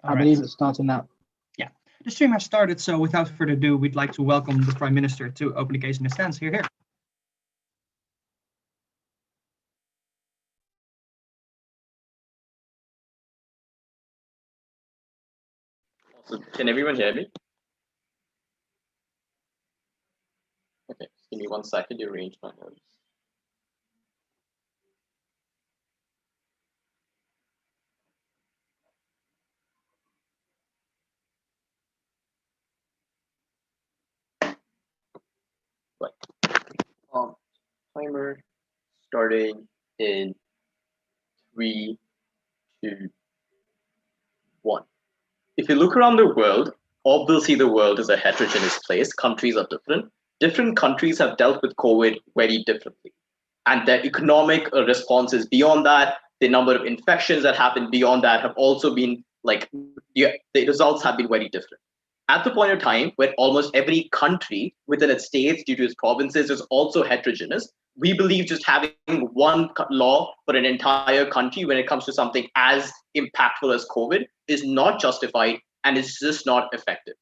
I believe it's starting now. Yeah, the stream has started, so without further ado, we'd like to welcome the Prime Minister to open the case in the stands. Here. So can everyone hear me? Okay, give me 1 second to arrange my notes. Right. Timer starting in 3, 2, 1. If you look around the world, obviously the world is a heterogeneous place. Countries are different. Different countries have dealt with COVID very differently. And their economic responses beyond that, the number of infections that happen beyond that have also been like, the results have been very different. At the point of time when almost every country within its states, due to its provinces, is also heterogeneous, we believe just having one law for an entire country when it comes to something as impactful as COVID is not justified and is just not effective.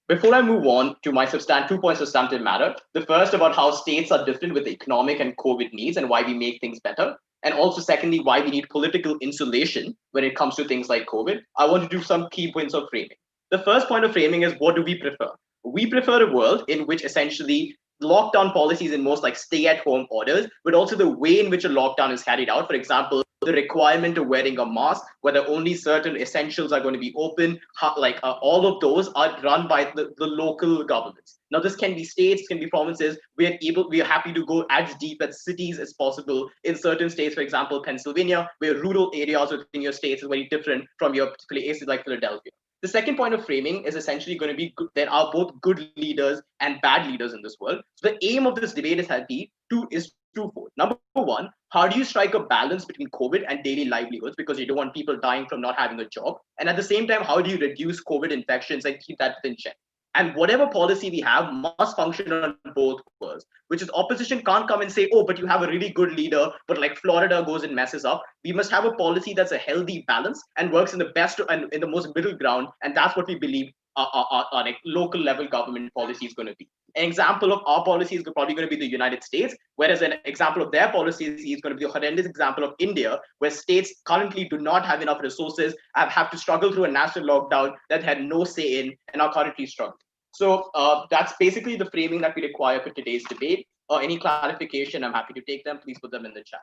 Before I move on to my 2 points of substantive matter, the first about how states are different with the economic and COVID needs and why we make things better, and also secondly, why we need political insulation when it comes to things like COVID, I want to do some key points of framing. The first point of framing is, what do we prefer? We prefer a world in which essentially lockdown policies and most like stay-at-home orders, but also the way in which a lockdown is carried out. For example, the requirement of wearing a mask, whether only certain essentials are going to be open, all of those are run by the local governments. Now, this can be states, can be provinces. We are happy to go as deep as cities as possible. In certain states, for example, Pennsylvania, where rural areas within your states is very different from your places like Philadelphia. The second point of framing is essentially going to be there are both good leaders and bad leaders in this world. So the aim of this debate is twofold. Number one, how do you strike a balance between COVID and daily livelihoods, because you don't want people dying from not having a job, and at the same time, how do you reduce COVID infections and keep that within check? And whatever policy we have must function on both worlds, which is opposition can't come and say, oh, but you have a really good leader, but like Florida goes and messes up. We must have a policy that's a healthy balance and works in the best and in the most middle ground. And that's what we believe our like local level government policy is going to be. An example of our policy is probably going to be the United States, whereas an example of their policies is going to be the horrendous example of India, where states currently do not have enough resources, have to struggle through a national lockdown that had no say in, and are currently struggling. So that's basically the framing that we require for today's debate. Any clarification, I'm happy to take them. Please put them in the chat.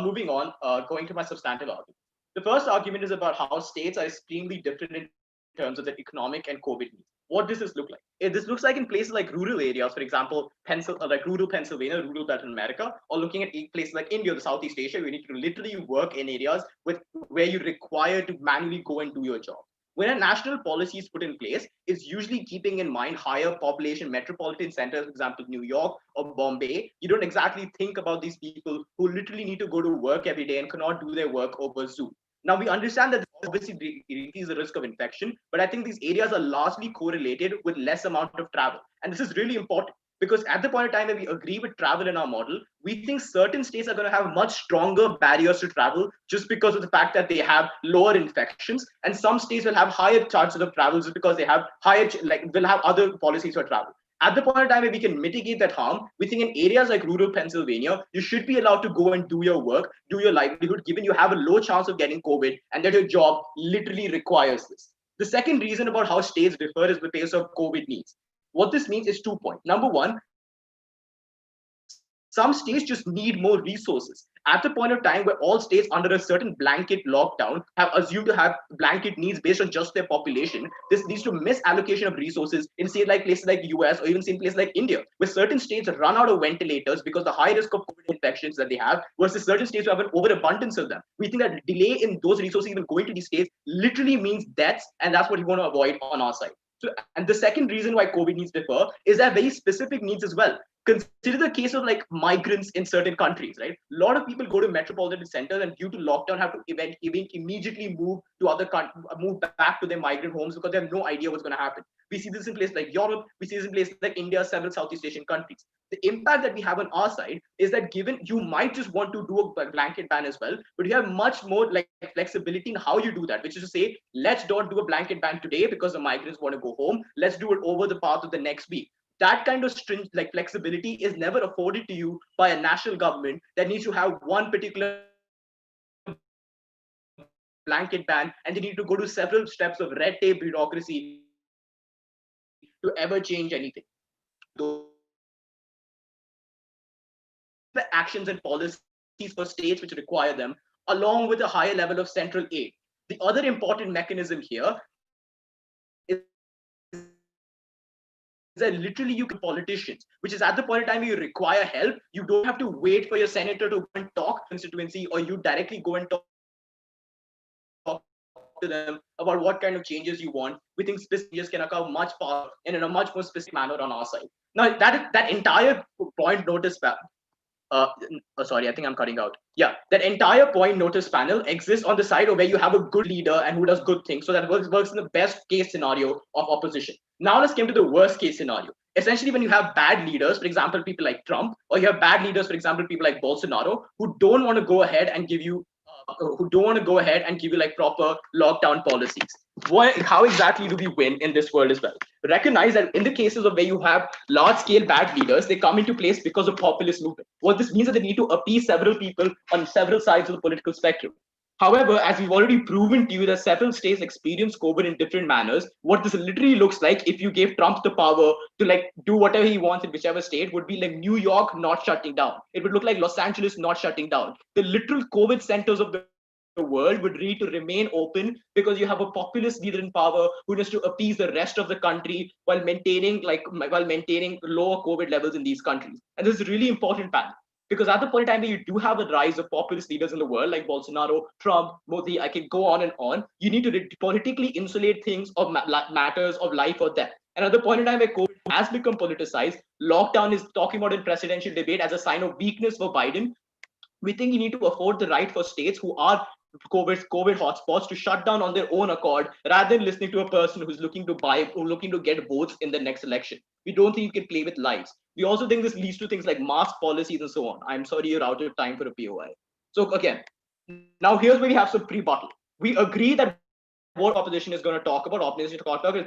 Moving on, going to my substantive argument. The first argument is about how states are extremely different in terms of their economic and COVID needs. What does this look like? This looks like in places like rural areas, for example, like rural Pennsylvania, rural Latin America, or looking at places like India or the Southeast Asia, where you need to literally work in areas where you're required to manually go and do your job. When a national policy is put in place, it's usually keeping in mind higher population metropolitan centers, for example, New York or Bombay. You don't exactly think about these people who literally need to go to work every day and cannot do their work over Zoom. Now, we understand that this obviously increases the risk of infection, but I think these areas are largely correlated with less amount of travel. And this is really important, because at the point of time that we agree with travel in our model, we think certain states are going to have much stronger barriers to travel just because of the fact that they have lower infections, and some states will have higher chances of travel just because they have will have other policies for travel. At the point of time where we can mitigate that harm, we think in areas like rural Pennsylvania, you should be allowed to go and do your work, do your livelihood, given you have a low chance of getting COVID and that your job literally requires this. The second reason about how states differ is the pace of COVID needs. What this means is 2 points. Number one, some states just need more resources. At the point of time where all states under a certain blanket lockdown have assumed to have blanket needs based on just their population, this leads to misallocation of resources in states like places like US or even in places like India, where certain states run out of ventilators because the high risk of COVID infections that they have, versus certain states who have an overabundance of them. We think that delay in those resources even going to these states literally means deaths, and that's what we want to avoid on our side. So, and the second reason why COVID needs differ is that very specific needs as well. consider the case of like migrants in certain countries, right? A lot of people go to metropolitan centers and due to lockdown have to immediately move to move back to their migrant homes because they have no idea what's going to happen. We see this in places like Europe, we see this in places like India, several Southeast Asian countries. The impact that we have on our side is that given you might just want to do a blanket ban as well, but you have much more like flexibility in how you do that, which is to say, let's not do a blanket ban today because the migrants want to go home. Let's do it over the path of the next week. That kind of stringent like flexibility is never afforded to you by a national government that needs to have one particular blanket ban, and they need to go to several steps of red tape bureaucracy to ever change anything. The actions and policies for states which require them, along with a higher level of central aid. The other important mechanism here is that literally you can politicians, which is at the point in time you require help, you don't have to wait for your senator to go and talk constituency, or you directly go and talk to them about what kind of changes you want. We think specific changes can occur much faster and in a much more specific manner on our side. Now that entire point notice sorry, I think I'm cutting out. Yeah, that entire point notice panel exists on the side of where you have a good leader and who does good things. So that works in the best case scenario of opposition. Now let's come to the worst case scenario. Essentially, when you have bad leaders, for example, people like Trump, or you have bad leaders, for example, people like Bolsonaro, who don't want to go ahead and give you like proper lockdown policies. How exactly do we win in this world as well? Recognize that in the cases of where you have large-scale bad leaders, they come into place because of populist movement. What this means is that they need to appease several people on several sides of the political spectrum. However, as we've already proven to you that several states experience COVID in different manners, what this literally looks like if you gave Trump the power to like do whatever he wants in whichever state would be like New York not shutting down. It would look like Los Angeles not shutting down. The literal COVID centers of the world would need to remain open because you have a populist leader in power who needs to appease the rest of the country while maintaining lower COVID levels in these countries. And this is really important, Pat. Because at the point in time where you do have a rise of populist leaders in the world, like Bolsonaro, Trump, Modi, I can go on and on, you need to politically insulate things of matters of life or death. And at the point in time where COVID has become politicized, lockdown is talking about in presidential debate as a sign of weakness for Biden. We think you need to afford the right for states who are COVID hotspots to shut down on their own accord rather than listening to a person who's looking to get votes in the next election. We don't think you can play with lives. We also think this leads to things like mask policies and so on. I'm sorry you're out of time for a POI. So again, now here's where we have some pre-button. We agree that what opposition is going to talk about, is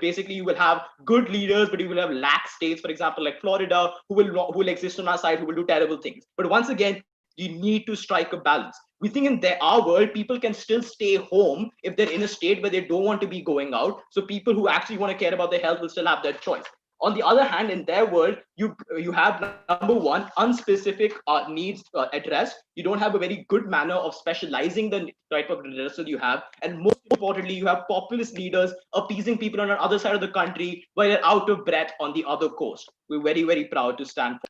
basically you will have good leaders, but you will have lax states, for example, like Florida, who will exist on our side, who will do terrible things. But once again, you need to strike a balance. We think in our world, people can still stay home if they're in a state where they don't want to be going out. So people who actually want to care about their health will still have that choice. On the other hand, in their world, you have, number one, unspecific needs addressed. You don't have a very good manner of specializing the type of redressal you have. And most importantly, you have populist leaders appeasing people on the other side of the country while they're out of breath on the other coast. We're very, very proud to stand for.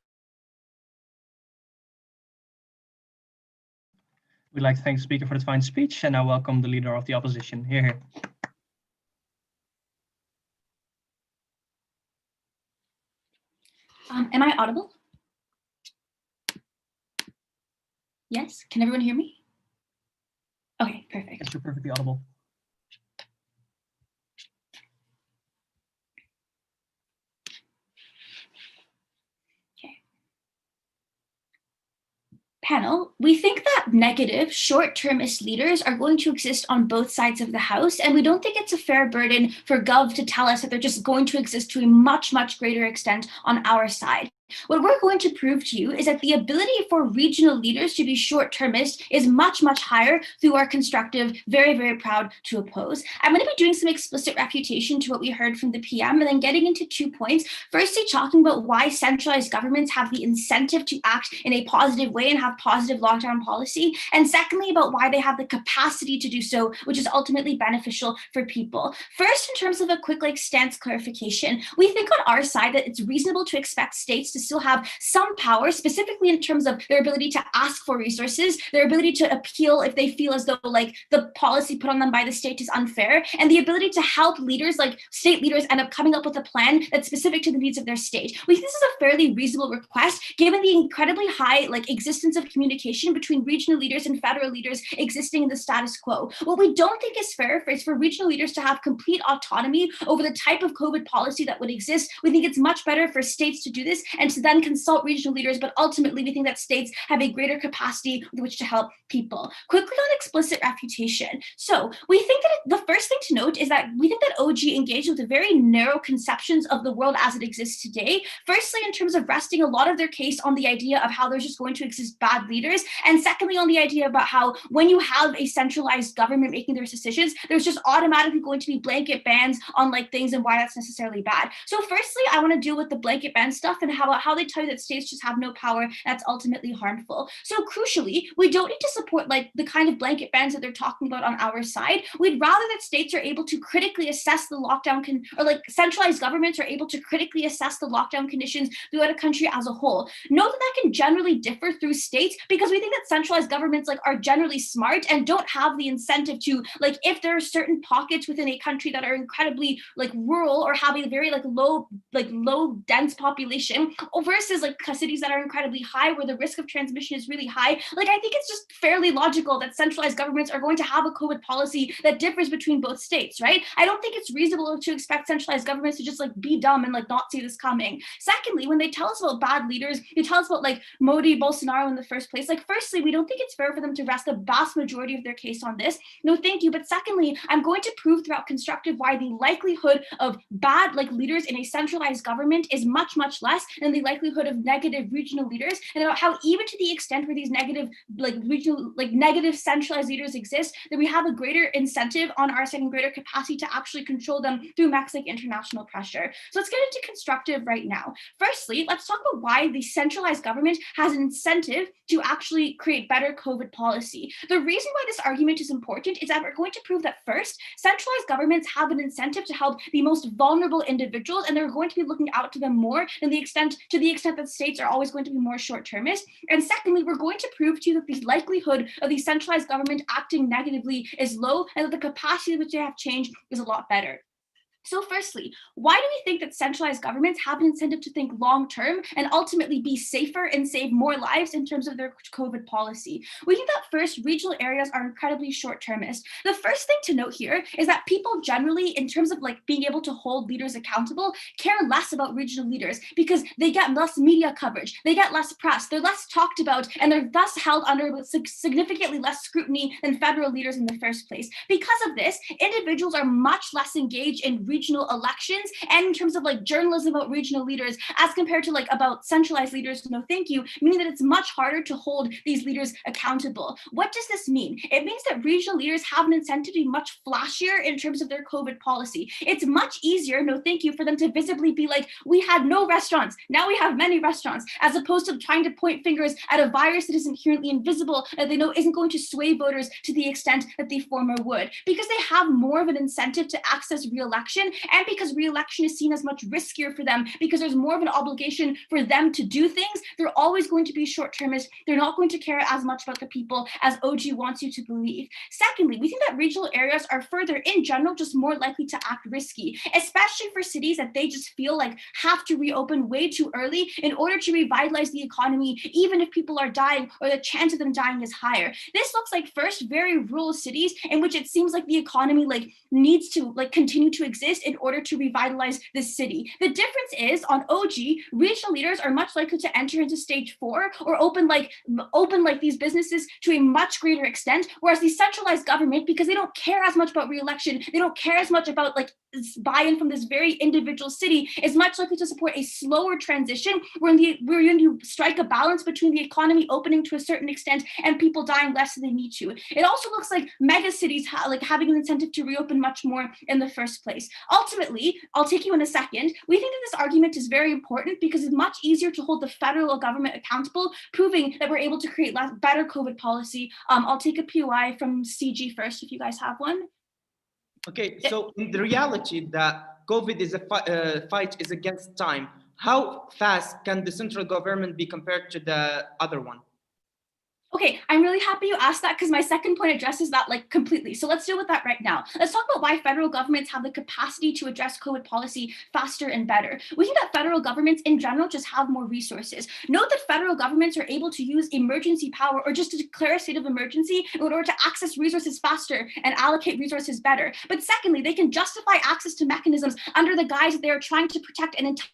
We'd like to thank the speaker for the fine speech, and now welcome the leader of the opposition. Here. Am I audible? Yes, can everyone hear me? Okay, perfect. Yes, you're perfectly audible. Panel, we think that negative short-termist leaders are going to exist on both sides of the house, and we don't think it's a fair burden for Gov to tell us that they're just going to exist to a much, much greater extent on our side. What we're going to prove to you is that the ability for regional leaders to be short-termist is much, much higher through our constructive, very, very proud to oppose. I'm going to be doing some explicit refutation to what we heard from the PM and then getting into 2 points. Firstly, talking about why centralized governments have the incentive to act in a positive way and have positive lockdown policy. And secondly, about why they have the capacity to do so, which is ultimately beneficial for people. First, in terms of a quick stance clarification, we think on our side that it's reasonable to expect states to to still have some power, specifically in terms of their ability to ask for resources, their ability to appeal if they feel as though like the policy put on them by the state is unfair, and the ability to help leaders, like state leaders, end up coming up with a plan that's specific to the needs of their state. We think this is a fairly reasonable request, given the incredibly high like existence of communication between regional leaders and federal leaders existing in the status quo. What we don't think is fair is for regional leaders to have complete autonomy over the type of COVID policy that would exist. We think it's much better for states to do this and to then consult regional leaders, but ultimately we think that states have a greater capacity with which to help people. Quickly on explicit refutation. So we think that the first thing to note is that we think that OG engaged with very narrow conceptions of the world as it exists today. Firstly, in terms of resting a lot of their case on the idea of how there's just going to exist bad leaders, and secondly on the idea about how when you have a centralized government making their decisions, there's just automatically going to be blanket bans on like things and why that's necessarily bad. So firstly, I want to deal with the blanket ban stuff and how they tell you that states just have no power, that's ultimately harmful. So crucially, we don't need to support like the kind of blanket bans that they're talking about on our side. We'd rather that states are able to critically assess the lockdown or like centralized governments are able to critically assess the lockdown conditions throughout a country as a whole. Note that can generally differ through states because we think that centralized governments like are generally smart and don't have the incentive to like if there are certain pockets within a country that are incredibly like rural or have a very like low dense population versus like cities that are incredibly high where the risk of transmission is really high. Like I think it's just fairly logical that centralized governments are going to have a COVID policy that differs between both states, right? I don't think it's reasonable to expect centralized governments to just like be dumb and like not see this coming. Secondly, when they tell us about bad leaders, they tell us about like Modi, Bolsonaro in the first place. Like firstly, we don't think it's fair for them to rest the vast majority of their case on this. No, thank you. But secondly, I'm going to prove throughout constructive why the likelihood of bad like leaders in a centralized government is much, much less than the likelihood of negative regional leaders, and about how even to the extent where these negative like regional like negative centralized leaders exist, that we have a greater incentive on our side and greater capacity to actually control them through max like international pressure. So let's get into constructive right now. Firstly, let's talk about why the centralized government has an incentive to actually create better COVID policy. The reason why this argument is important is that we're going to prove that first, centralized governments have an incentive to help the most vulnerable individuals, and they're going to be looking out to them more than to the extent that states are always going to be more short-termist. And secondly, we're going to prove to you that the likelihood of the centralized government acting negatively is low, and that the capacity with which they have change is a lot better. So firstly, why do we think that centralized governments have an incentive to think long-term and ultimately be safer and save more lives in terms of their COVID policy? We think that first, regional areas are incredibly short-termist. The first thing to note here is that people generally, in terms of like being able to hold leaders accountable, care less about regional leaders because they get less media coverage, they get less press, they're less talked about, and they're thus held under significantly less scrutiny than federal leaders in the first place. Because of this, individuals are much less engaged in regional elections and in terms of like journalism about regional leaders as compared to like about centralized leaders, no thank you, meaning that it's much harder to hold these leaders accountable. What does this mean? It means that regional leaders have an incentive to be much flashier in terms of their COVID policy. It's much easier, no thank you, for them to visibly be like, we had no restaurants, now we have many restaurants, as opposed to trying to point fingers at a virus that is inherently invisible that they know isn't going to sway voters to the extent that the former would, because they have more of an incentive to access re-election, and because re-election is seen as much riskier for them because there's more of an obligation for them to do things. They're always going to be short-termist. They're not going to care as much about the people as OG wants you to believe. Secondly, we think that regional areas are further in general just more likely to act risky, especially for cities that they just feel like have to reopen way too early in order to revitalize the economy, even if people are dying or the chance of them dying is higher. This looks like first very rural cities in which it seems like the economy like needs to like continue to exist in order to revitalize this city. The difference is on OG, regional leaders are much likely to enter into stage 4 or open like these businesses to a much greater extent, whereas the centralized government, because they don't care as much about re-election, they don't care as much about like buy-in from this very individual city, is much likely to support a slower transition where you strike a balance between the economy opening to a certain extent and people dying less than they need to. It also looks like mega cities having an incentive to reopen much more in the first place. Ultimately, I'll take you in a second, we think that this argument is very important because it's much easier to hold the federal government accountable, proving that we're able to create better COVID policy. I'll take a POI from CG first if you guys have one. Okay, so in the reality that COVID is a fight is against time, how fast can the central government be compared to the other one? Okay, I'm really happy you asked that because my second point addresses that like completely. So let's deal with that right now. Let's talk about why federal governments have the capacity to address COVID policy faster and better. We think that federal governments in general just have more resources. Note that federal governments are able to use emergency power or just to declare a state of emergency in order to access resources faster and allocate resources better. But secondly, they can justify access to mechanisms under the guise that they are trying to protect an entire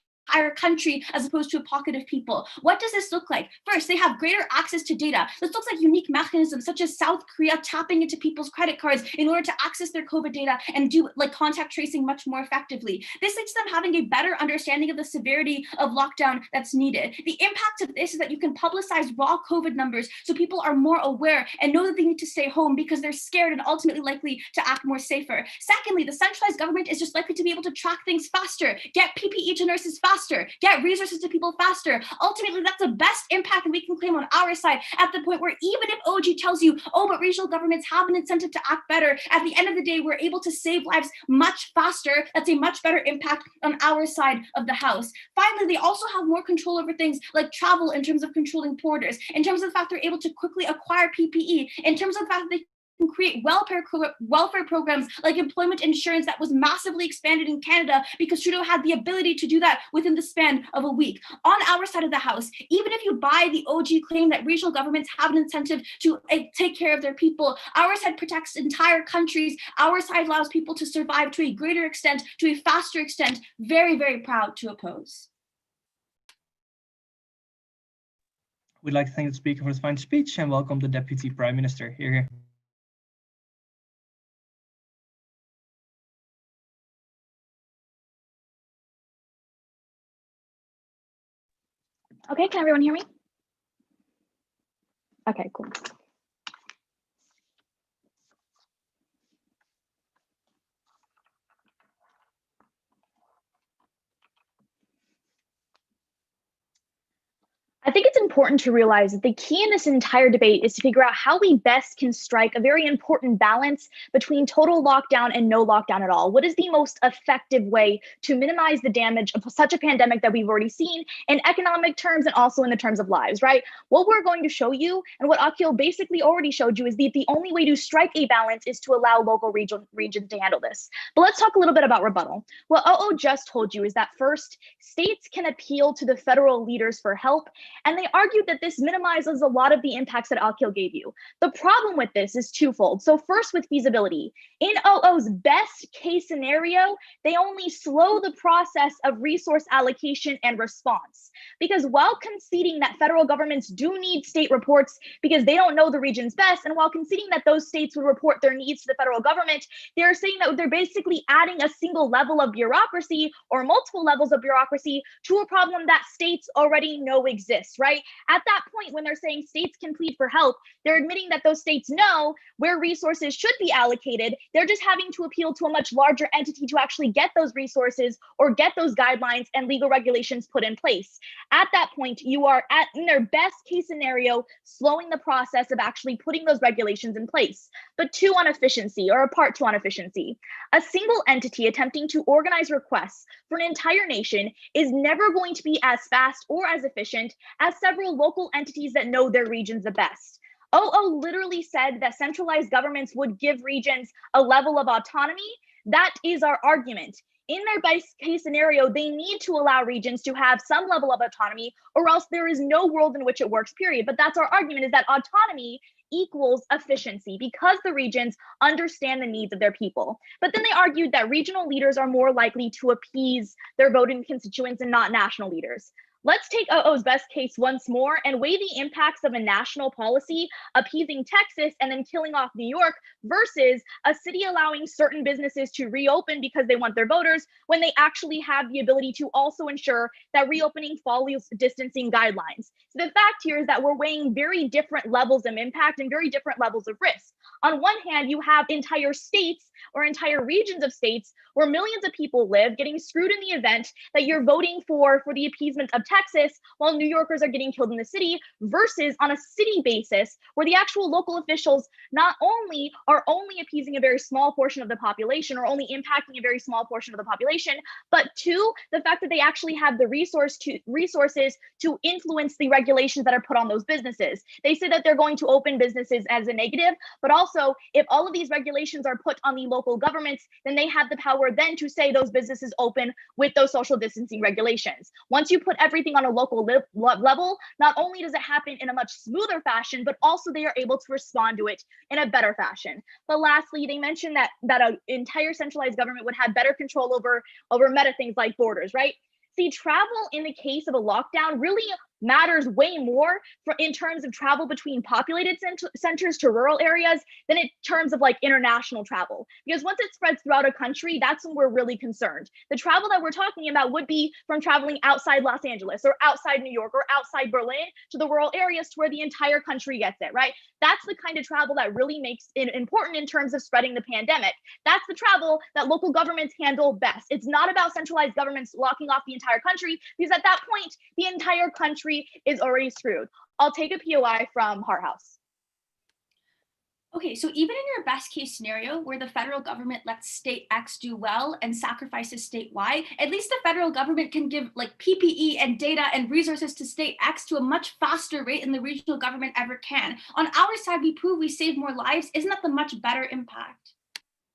country as opposed to a pocket of people. What does this look like? First, they have greater access to data. This looks like unique mechanisms such as South Korea tapping into people's credit cards in order to access their COVID data and do like contact tracing much more effectively. This leads to them having a better understanding of the severity of lockdown that's needed. The impact of this is that you can publicize raw COVID numbers so people are more aware and know that they need to stay home because they're scared and ultimately likely to act more safer. Secondly, the centralized government is just likely to be able to track things faster, get PPE to nurses faster, get resources to people faster. Ultimately, that's the best impact that we can claim on our side at the point where even if OG tells you, oh, but regional governments have an incentive to act better, at the end of the day, we're able to save lives much faster. That's a much better impact on our side of the house. Finally, they also have more control over things like travel in terms of controlling borders, in terms of the fact they're able to quickly acquire PPE, in terms of the fact that they can create welfare programs like employment insurance that was massively expanded in Canada because Trudeau had the ability to do that within the span of a week. On our side of the house, even if you buy the OG claim that regional governments have an incentive to take care of their people, our side protects entire countries. Our side allows people to survive to a greater extent, to a faster extent. Very, very proud to oppose. We'd like to thank the speaker for his fine speech and welcome the Deputy Prime Minister. Here. Okay, can everyone hear me? Okay, cool. I think it's important to realize that the key in this entire debate is to figure out how we best can strike a very important balance between total lockdown and no lockdown at all. What is the most effective way to minimize the damage of such a pandemic that we've already seen in economic terms and also in the terms of lives, right? What we're going to show you and what Akhil basically already showed you is that the only way to strike a balance is to allow local regions to handle this. But let's talk a little bit about rebuttal. What OO just told you is that first, states can appeal to the federal leaders for help. And they argued that this minimizes a lot of the impacts that Akhil gave you. The problem with this is twofold. So first, with feasibility. In OO's best case scenario, they only slow the process of resource allocation and response. Because while conceding that federal governments do need state reports because they don't know the regions best, and while conceding that those states would report their needs to the federal government, they're saying that they're basically adding a single level of bureaucracy or multiple levels of bureaucracy to a problem that states already know exists. Right? At that point, when they're saying states can plead for help, they're admitting that those states know where resources should be allocated. They're just having to appeal to a much larger entity to actually get those resources or get those guidelines and legal regulations put in place. At that point, you are in their best case scenario, slowing the process of actually putting those regulations in place. But two, on efficiency, or a part two on efficiency. A single entity attempting to organize requests for an entire nation is never going to be as fast or as efficient as several local entities that know their regions the best. OO literally said that centralized governments would give regions a level of autonomy. That is our argument. In their best case scenario, they need to allow regions to have some level of autonomy, or else there is no world in which it works, period. But that's our argument, is that autonomy equals efficiency because the regions understand the needs of their people. But then they argued that regional leaders are more likely to appease their voting constituents and not national leaders. Let's take OO's best case once more and weigh the impacts of a national policy appeasing Texas and then killing off New York versus a city allowing certain businesses to reopen because they want their voters when they actually have the ability to also ensure that reopening follows distancing guidelines. So the fact here is that we're weighing very different levels of impact and very different levels of risk. On one hand, you have entire states or entire regions of states where millions of people live getting screwed in the event that you're voting for the appeasement of Texas while New Yorkers are getting killed in the city, versus on a city basis where the actual local officials not only are only appeasing a very small portion of the population or only impacting a very small portion of the population, but two, the fact that they actually have the resources to influence the regulations that are put on those businesses. They say that they're going to open businesses as a negative, but also if all of these regulations are put on the local governments, then they have the power then to say those businesses open with those social distancing regulations. Once you put everything on a local level, not only does it happen in a much smoother fashion, but also they are able to respond to it in a better fashion. But lastly, they mentioned that an entire centralized government would have better control over meta things like borders, right? See, travel in the case of a lockdown really matters way more in terms of travel between populated centers to rural areas than in terms of like international travel. Because once it spreads throughout a country, that's when we're really concerned. The travel that we're talking about would be from traveling outside Los Angeles or outside New York or outside Berlin to the rural areas to where the entire country gets it, right? That's the kind of travel that really makes it important in terms of spreading the pandemic. That's the travel that local governments handle best. It's not about centralized governments locking off the entire country, because at that point, the entire country is already screwed. I'll take a POI from Harthouse. Okay, so even in your best case scenario where the federal government lets state X do well and sacrifices state Y, at least the federal government can give like PPE and data and resources to state X to a much faster rate than the regional government ever can. On our side, we prove we save more lives. Isn't that the much better impact?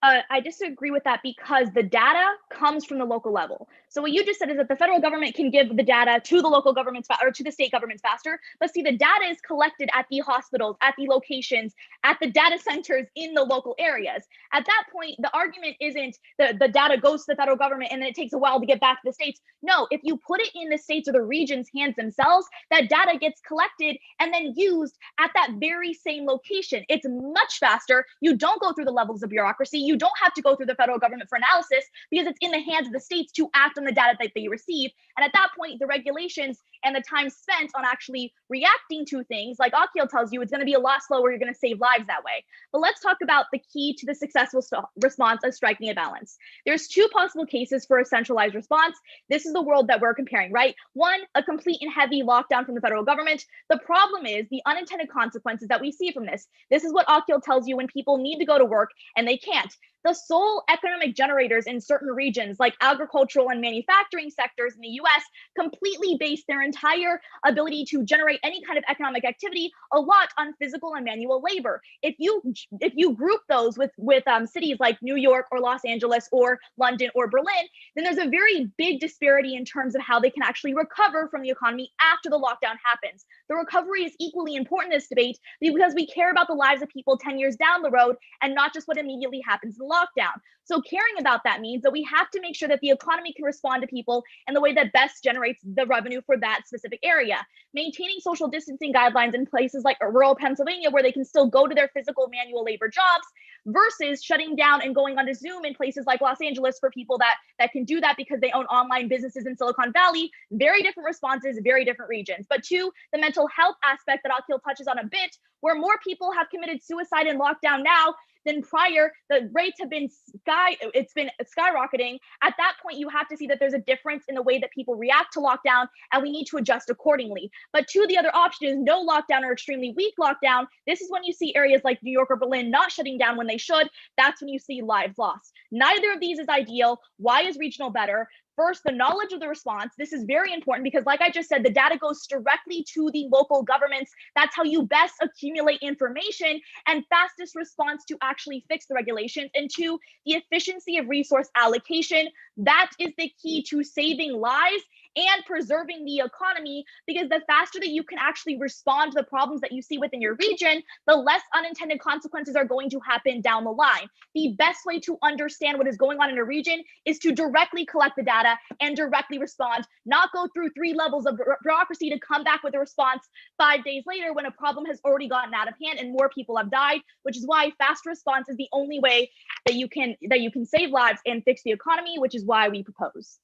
I disagree with that because the data comes from the local level. So what you just said is that the federal government can give the data to the local governments or to the state governments faster. But see, the data is collected at the hospitals, at the locations, at the data centers in the local areas. At that point, the argument isn't the data goes to the federal government and then it takes a while to get back to the states. No, if you put it in the states or the region's hands themselves, that data gets collected and then used at that very same location. It's much faster. You don't go through the levels of bureaucracy. You don't have to go through the federal government for analysis because it's in the hands of the states to act on the data that they receive. And at that point, the regulations and the time spent on actually reacting to things, like Akhil tells you, it's going to be a lot slower. You're going to save lives that way. But let's talk about the key to the successful response of striking a balance. There's two possible cases for a centralized response. This is the world that we're comparing, right? One, a complete and heavy lockdown from the federal government. The problem is the unintended consequences that we see from this. This is what Akhil tells you when people need to go to work and they can't. The sole economic generators in certain regions like agricultural and manufacturing sectors in the US completely base their entire ability to generate any kind of economic activity a lot on physical and manual labor. If you group those with cities like New York or Los Angeles or London or Berlin, then there's a very big disparity in terms of how they can actually recover from the economy after the lockdown happens. The recovery is equally important in this debate because we care about the lives of people 10 years down the road and not just what immediately happens in lockdown. So caring about that means that we have to make sure that the economy can respond to people in the way that best generates the revenue for that specific area. Maintaining social distancing guidelines in places like rural Pennsylvania where they can still go to their physical manual labor jobs versus shutting down and going onto Zoom in places like Los Angeles for people that can do that because they own online businesses in Silicon Valley. Very different responses, very different regions. But two, the mental health aspect that Akhil touches on a bit, where more people have committed suicide in lockdown now than prior. The rates have been skyrocketing. At that point, you have to see that there's a difference in the way that people react to lockdown, and we need to adjust accordingly. But two, the other option is no lockdown or extremely weak lockdown. This is when you see areas like New York or Berlin not shutting down when they should. That's when you see lives lost. Neither of these is ideal. Why is regional better? First, the knowledge of the response. This is very important because, like I just said, the data goes directly to the local governments. That's how you best accumulate information and fastest response to actually fix the regulations. And two, the efficiency of resource allocation. That is the key to saving lives and preserving the economy, because the faster that you can actually respond to the problems that you see within your region, the less unintended consequences are going to happen down the line. The best way to understand what is going on in a region is to directly collect the data and directly respond, not go through 3 levels of bureaucracy to come back with a response 5 days later when a problem has already gotten out of hand and more people have died, which is why fast response is the only way that you can save lives and fix the economy, which is why we propose.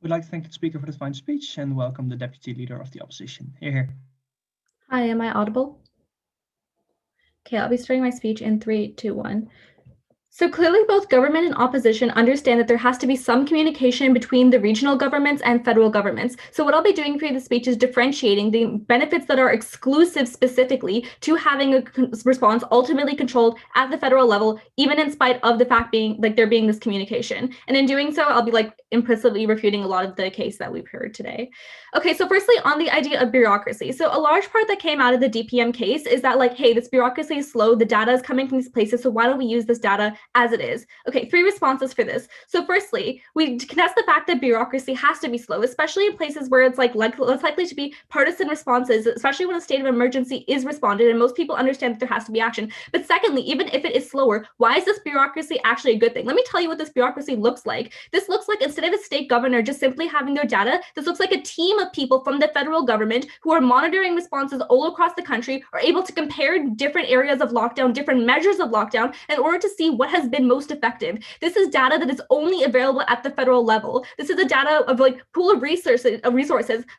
We'd like to thank the speaker for this fine speech and welcome the Deputy Leader of the Opposition. Here. Hi, am I audible? Okay, I'll be starting my speech in 3, 2, 1. So clearly both government and opposition understand that there has to be some communication between the regional governments and federal governments. So what I'll be doing for the speech is differentiating the benefits that are exclusive specifically to having a response ultimately controlled at the federal level, even in spite of the fact being like there being this communication. And in doing so, I'll be like implicitly refuting a lot of the case that we've heard today. Okay, so firstly, on the idea of bureaucracy. So a large part that came out of the DPM case is that like, hey, this bureaucracy is slow, the data is coming from these places, so why don't we use this data as it is? Okay, 3 responses for this. So firstly, we contest the fact that bureaucracy has to be slow, especially in places where it's like less likely to be partisan responses, especially when a state of emergency is responded and most people understand that there has to be action. But secondly, even if it is slower, why is this bureaucracy actually a good thing? Let me tell you what this bureaucracy looks like. This looks like, instead of a state governor just simply having their data, this looks like a team of people from the federal government who are monitoring responses all across the country, are able to compare different areas of lockdown, different measures of lockdown, in order to see what has been most effective. This is data that is only available at the federal level. This is a data of like pool of resources,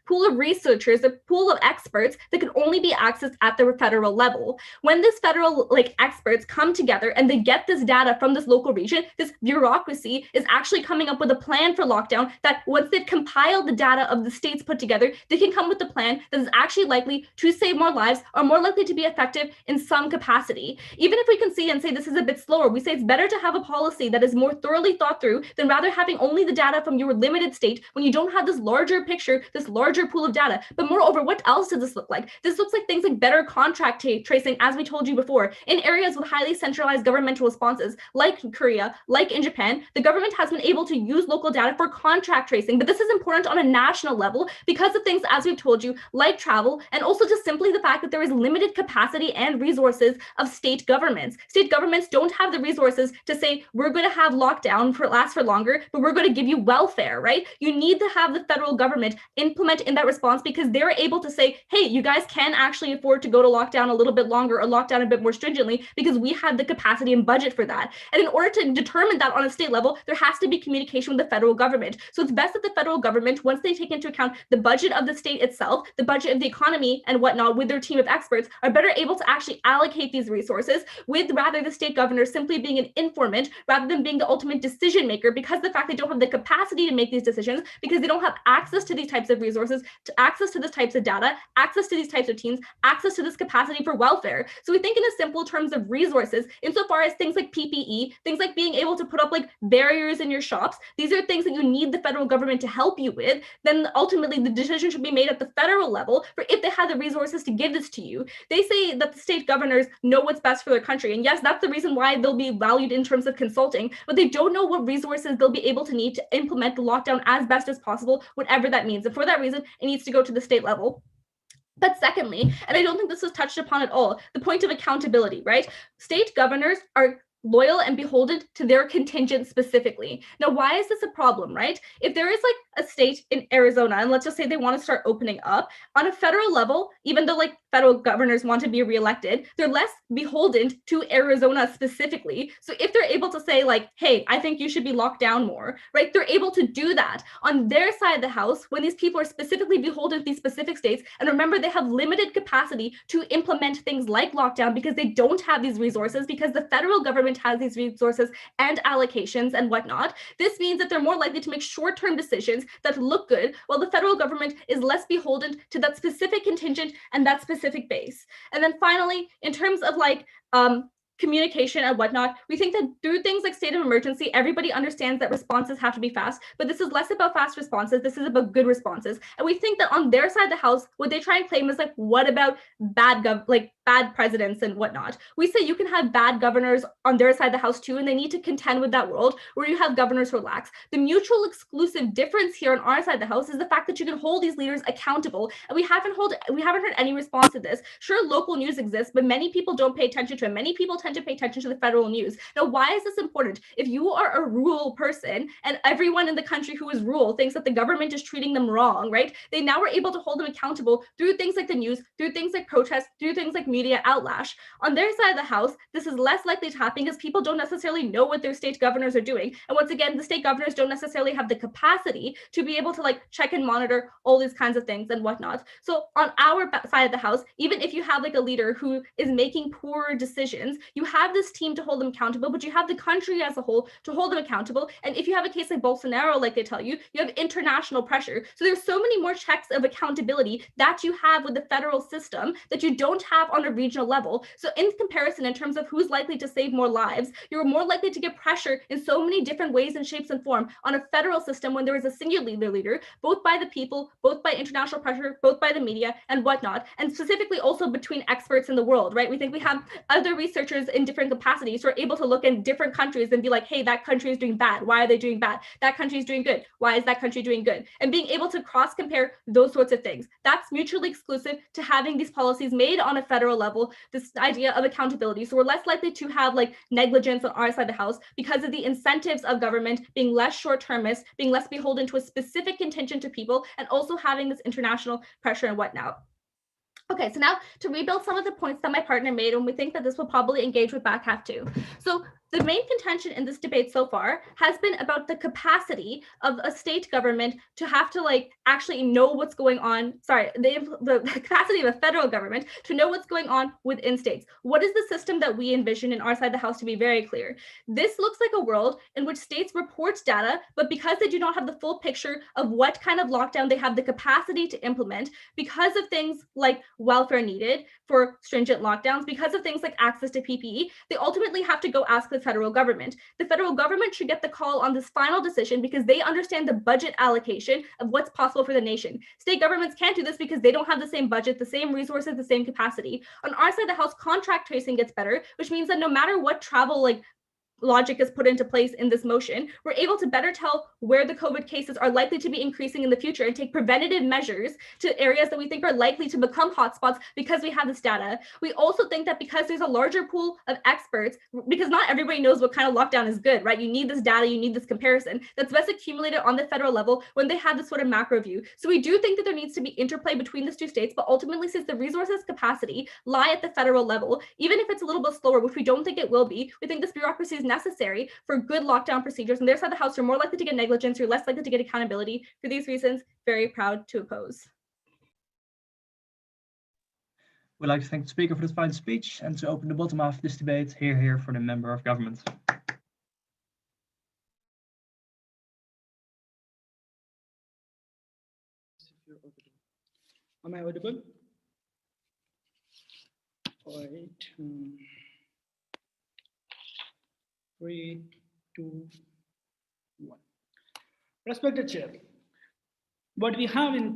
pool of researchers, a pool of experts that can only be accessed at the federal level. When this federal like experts come together and they get this data from this local region, this bureaucracy is actually coming up with a plan for lockdown that once they've compiled the data of the states put together, they can come with a plan that is actually likely to save more lives or more likely to be effective in some capacity. Even if we can see and say this is a bit slower, we say it's better to have a policy that is more thoroughly thought through than rather having only the data from your limited state when you don't have this larger picture, this larger pool of data. But moreover, what else does this look like? This looks like things like better contract tracing, as we told you before, in areas with highly centralized governmental responses, like Korea, like in Japan. The government has been able to use local data for contract tracing, but this is important on a national level because of things, as we've told you, like travel, and also just simply the fact that there is limited capacity and resources of state governments. State governments don't have the resources to say, we're going to have lockdown last for longer, but we're going to give you welfare, right? You need to have the federal government implement in that response because they're able to say, hey, you guys can actually afford to go to lockdown a little bit longer or lockdown a bit more stringently because we have the capacity and budget for that. And in order to determine that on a state level, there has to be communication with the federal government. So it's best that the federal government, once they take into account the budget of the state itself, the budget of the economy and whatnot with their team of experts, are better able to actually allocate these resources with rather the state governor simply being an informant rather than being the ultimate decision maker, because the fact they don't have the capacity to make these decisions, because they don't have access to these types of resources, to access to these types of data, access to these types of teams, access to this capacity for welfare. So we think in a simple terms of resources, insofar as things like PPE, things like being able to put up like barriers in your shops, these are things that you need the federal government to help you with. Then ultimately the decision should be made at the federal level for if they have the resources to give this to you. They say that the state governors know what's best for their country. And yes, that's the reason why they'll be valued in terms of consulting, but they don't know what resources they'll be able to need to implement the lockdown as best as possible, whatever that means. And for that reason, it needs to go to the state level. But secondly, and I don't think this was touched upon at all, the point of accountability, right? State governors are loyal and beholden to their contingent specifically. Now, why is this a problem, right? If there is like a state in Arizona, and let's just say they want to start opening up, on a federal level, even though like federal governors want to be reelected, they're less beholden to Arizona specifically. So if they're able to say like, hey, I think you should be locked down more, right? They're able to do that on their side of the house when these people are specifically beholden to these specific states. And remember, they have limited capacity to implement things like lockdown because they don't have these resources, because the federal government has these resources and allocations and whatnot. This means that they're more likely to make short-term decisions that look good, while the federal government is less beholden to that specific contingent and that specific base. And then finally, in terms of like communication and whatnot, we think that through things like state of emergency, everybody understands that responses have to be fast, but this is less about fast responses, this is about good responses. And we think that on their side of the house, what they try and claim is like, what about bad presidents and whatnot? We say you can have bad governors on their side of the house too, and they need to contend with that world where you have governors who are lax. The mutual exclusive difference here on our side of the house is the fact that you can hold these leaders accountable, and we haven't heard any response to this. Sure, local news exists, but many people don't pay attention to it. Many people tend tend to pay attention to the federal news. Now, why is this important? If you are a rural person and everyone in the country who is rural thinks that the government is treating them wrong, right? They now are able to hold them accountable through things like the news, through things like protests, through things like media outlash. On their side of the house, this is less likely to happen because people don't necessarily know what their state governors are doing. And once again, the state governors don't necessarily have the capacity to be able to like check and monitor all these kinds of things and whatnot. So on our side of the house, even if you have like a leader who is making poor decisions, you have this team to hold them accountable, but you have the country as a whole to hold them accountable. And if you have a case like Bolsonaro, like they tell you, you have international pressure. So there's so many more checks of accountability that you have with the federal system that you don't have on a regional level. So in comparison, in terms of who's likely to save more lives, you're more likely to get pressure in so many different ways and shapes and form on a federal system when there is a singular leader, both by the people, both by international pressure, both by the media and whatnot, and specifically also between experts in the world, right? We think we have other researchers in different capacities who are able to look in different countries and be like, hey, that country is doing bad. Why are they doing bad? That country is doing good. Why is that country doing good? And being able to cross compare those sorts of things. That's mutually exclusive to having these policies made on a federal level, this idea of accountability. So we're less likely to have like negligence on our side of the house because of the incentives of government being less short-termist, being less beholden to a specific contingent of people, and also having this international pressure and whatnot. Okay, so now to rebuild some of the points that my partner made, and we think that this will probably engage with back half too. So the main contention in this debate so far has been about the capacity of a state government to have to like actually know what's going on. Sorry, the capacity of a federal government to know what's going on within states. What is the system that we envision in our side of the house, to be very clear? This looks like a world in which states report data, but because they do not have the full picture of what kind of lockdown they have the capacity to implement, because of things like welfare needed for stringent lockdowns, because of things like access to PPE, they ultimately have to go ask the federal government. The federal government should get the call on this final decision because they understand the budget allocation of what's possible for the nation. State governments can't do this because they don't have the same budget, the same resources, the same capacity. On our side of the house, contract tracing gets better, which means that no matter what travel like logic is put into place in this motion, we're able to better tell where the COVID cases are likely to be increasing in the future and take preventative measures to areas that we think are likely to become hotspots because we have this data. We also think that because there's a larger pool of experts, because not everybody knows what kind of lockdown is good, right? You need this data, you need this comparison that's best accumulated on the federal level when they have this sort of macro view. So we do think that there needs to be interplay between these two states, but ultimately, since the resources capacity lie at the federal level, even if it's a little bit slower, which we don't think it will be, we think this bureaucracy is necessary for good lockdown procedures. And their side of the house, you're more likely to get negligence, you're less likely to get accountability. For these reasons, very proud to oppose. We'd like to thank the speaker for this fine speech and to open the bottom half of this debate, hear for the member of government. Am I audible? Wait. 3, 2, 1. Respected Chair, what we have in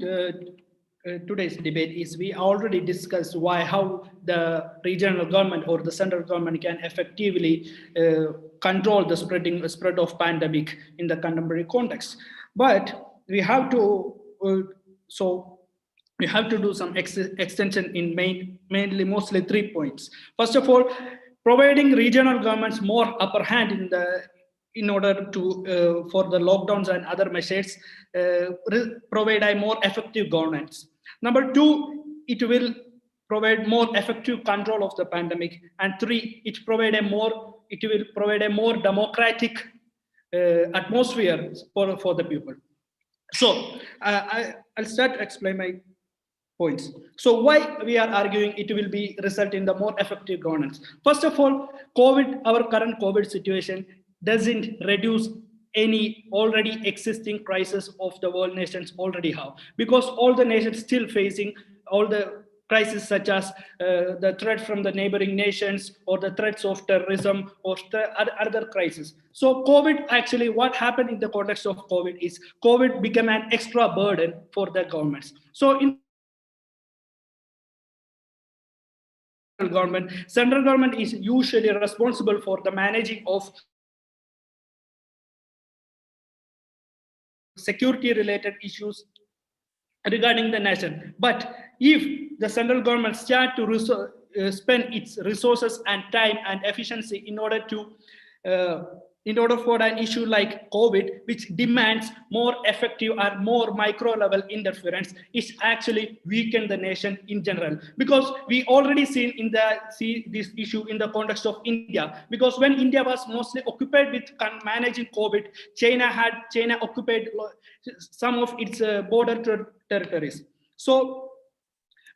today's debate is we already discussed how the regional government or the central government can effectively control the spread of pandemic in the contemporary context. But we have to we have to do some extension in mostly 3 points. First of all, providing regional governments more upper hand in order to for the lockdowns and other measures, provide a more effective governance. Number 2, it will provide more effective control of the pandemic. And 3, it will provide a more democratic atmosphere for the people. So I'll start to explain my points. So why we are arguing it will be result in the more effective governance? First of all, our current COVID situation doesn't reduce any already existing crisis of the world nations already have, because all the nations still facing all the crises such as the threat from the neighboring nations or the threats of terrorism or other crises. So COVID, actually what happened in the context of COVID is COVID became an extra burden for the governments. So in government, central government is usually responsible for the managing of security related issues regarding the nation. But if the central government start to spend its resources and time and efficiency in order for an issue like COVID, which demands more effective or more micro level interference, is actually weaken the nation in general. Because we already see this issue in the context of India. Because when India was mostly occupied with managing COVID, China occupied some of its border territories. So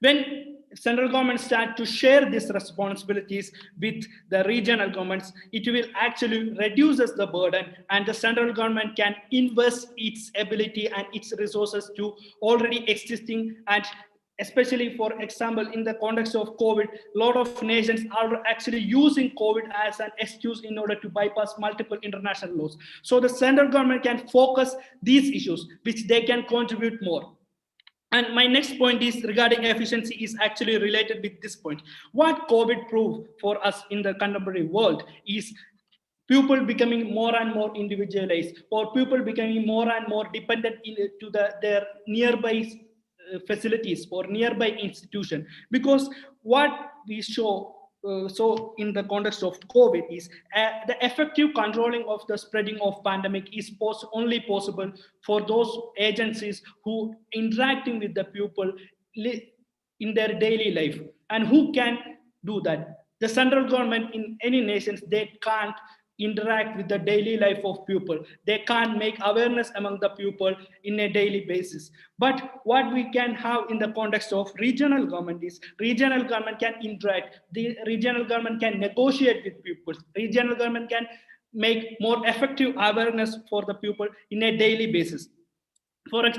when central government start to share these responsibilities with the regional governments, it will actually reduces the burden, and the central government can invest its ability and its resources to already existing, and especially for example in the context of COVID, a lot of nations are actually using COVID as an excuse in order to bypass multiple international laws. So the central government can focus these issues which they can contribute more. And my next point is regarding efficiency is actually related with this point. What COVID proved for us in the contemporary world is people becoming more and more individualized, or people becoming more and more dependent to their nearby facilities or nearby institution. Because what we saw in the context of COVID is the effective controlling of the spreading of pandemic is only possible for those agencies who interacting with the people in their daily life. And who can do that? The central government in any nations, they can't interact with the daily life of people. They can't make awareness among the people in a daily basis. But what we can have in the context of regional government is regional government can interact. The regional government can negotiate with people. Regional government can make more effective awareness for the people in a daily basis. One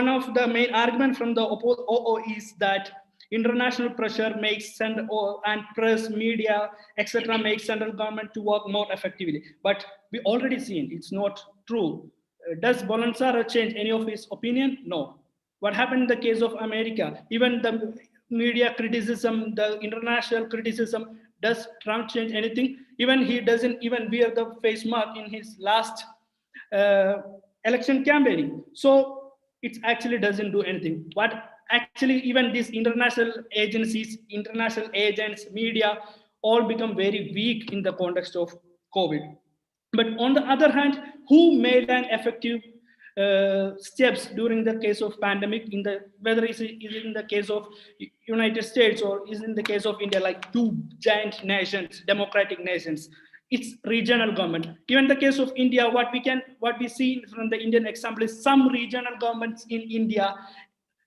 of the main arguments from the OO is that international pressure makes and press, media, etc. makes central government to work more effectively. But we already seen it's not true. Does Bolsonaro change any of his opinion? No. What happened in the case of America? Even the media criticism, the international criticism, does Trump change anything? Even he doesn't even wear the face mask in his last election campaigning. So it actually doesn't do anything. But actually, even these international agencies, international agents, media, all become very weak in the context of COVID. But on the other hand, who made an effective steps during the case of pandemic, whether it's in the case of United States or is in the case of India, like two giant nations, democratic nations? It's regional government. Even the case of India, what we see from the Indian example is some regional governments in India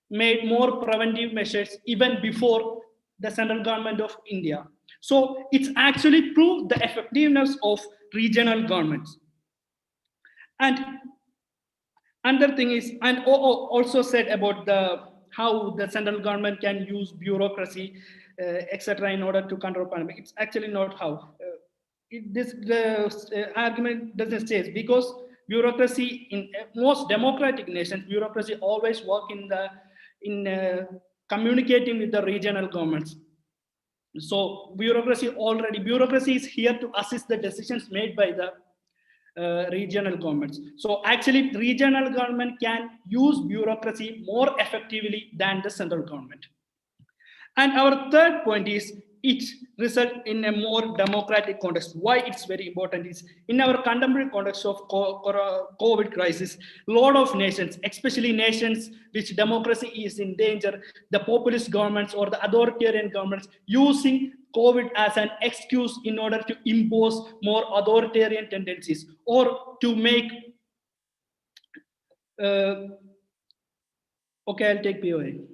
made more preventive measures even before the central government of India. So it's actually proved the effectiveness of regional governments. And another thing is, and also said about how the central government can use bureaucracy, etc., in order to control pandemic. It's actually not how. The argument doesn't say, because bureaucracy in most democratic nations, bureaucracy always work in communicating with the regional governments. So bureaucracy is here to assist the decisions made by the regional governments. So actually regional government can use bureaucracy more effectively than the central government. And our third point is, it result in a more democratic context. Why it's very important is, in our contemporary context of COVID crisis, a lot of nations, especially nations which democracy is in danger, the populist governments or the authoritarian governments using COVID as an excuse in order to impose more authoritarian tendencies or to make, okay, I'll take POA.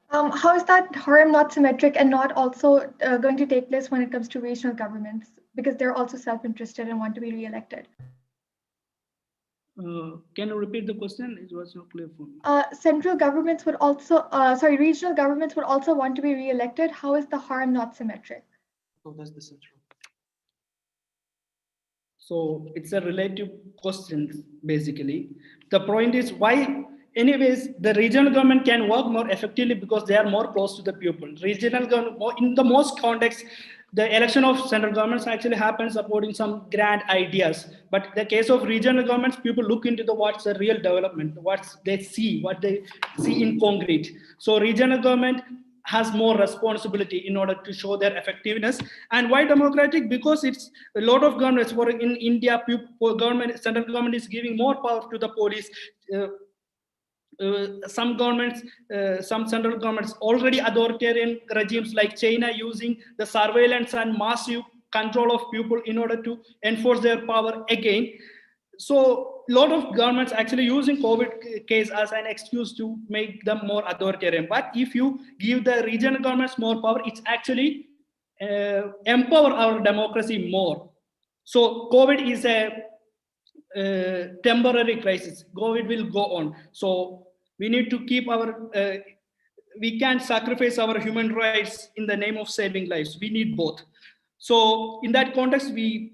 How is that harm not symmetric and not also going to take place when it comes to regional governments? Because they're also self-interested and want to be re-elected. Can you repeat the question? It was not clear for me. Regional governments would also want to be re-elected. How is the harm not symmetric? So that's the central. So it's a relative question, basically. The point is why. Anyways, the regional government can work more effectively because they are more close to the people. Regional government, in the most context, the election of central governments actually happens supporting some grand ideas. But the case of regional governments, people look into what's the real development, what they see in concrete. So regional government has more responsibility in order to show their effectiveness. And why democratic? Because it's a lot of governments, for in India, government, central government is giving more power to the police. Some governments, some central governments, already authoritarian regimes like China, using the surveillance and massive control of people in order to enforce their power again. So a lot of governments actually using COVID case as an excuse to make them more authoritarian. But if you give the regional governments more power, it's actually empower our democracy more. So COVID is a temporary crisis. COVID will go on. So we need to keep our, we can't sacrifice our human rights in the name of saving lives. We need both. So in that context, we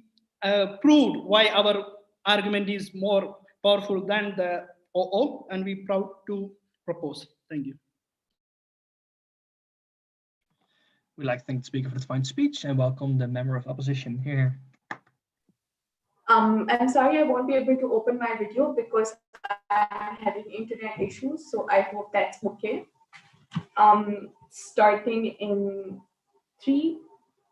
proved why our argument is more powerful than the OO, and we're proud to propose. Thank you. We'd like to thank the speaker for the fine speech and welcome the member of opposition here. I'm sorry I won't be able to open my video because I'm having internet issues, so I hope that's okay. Starting in 3,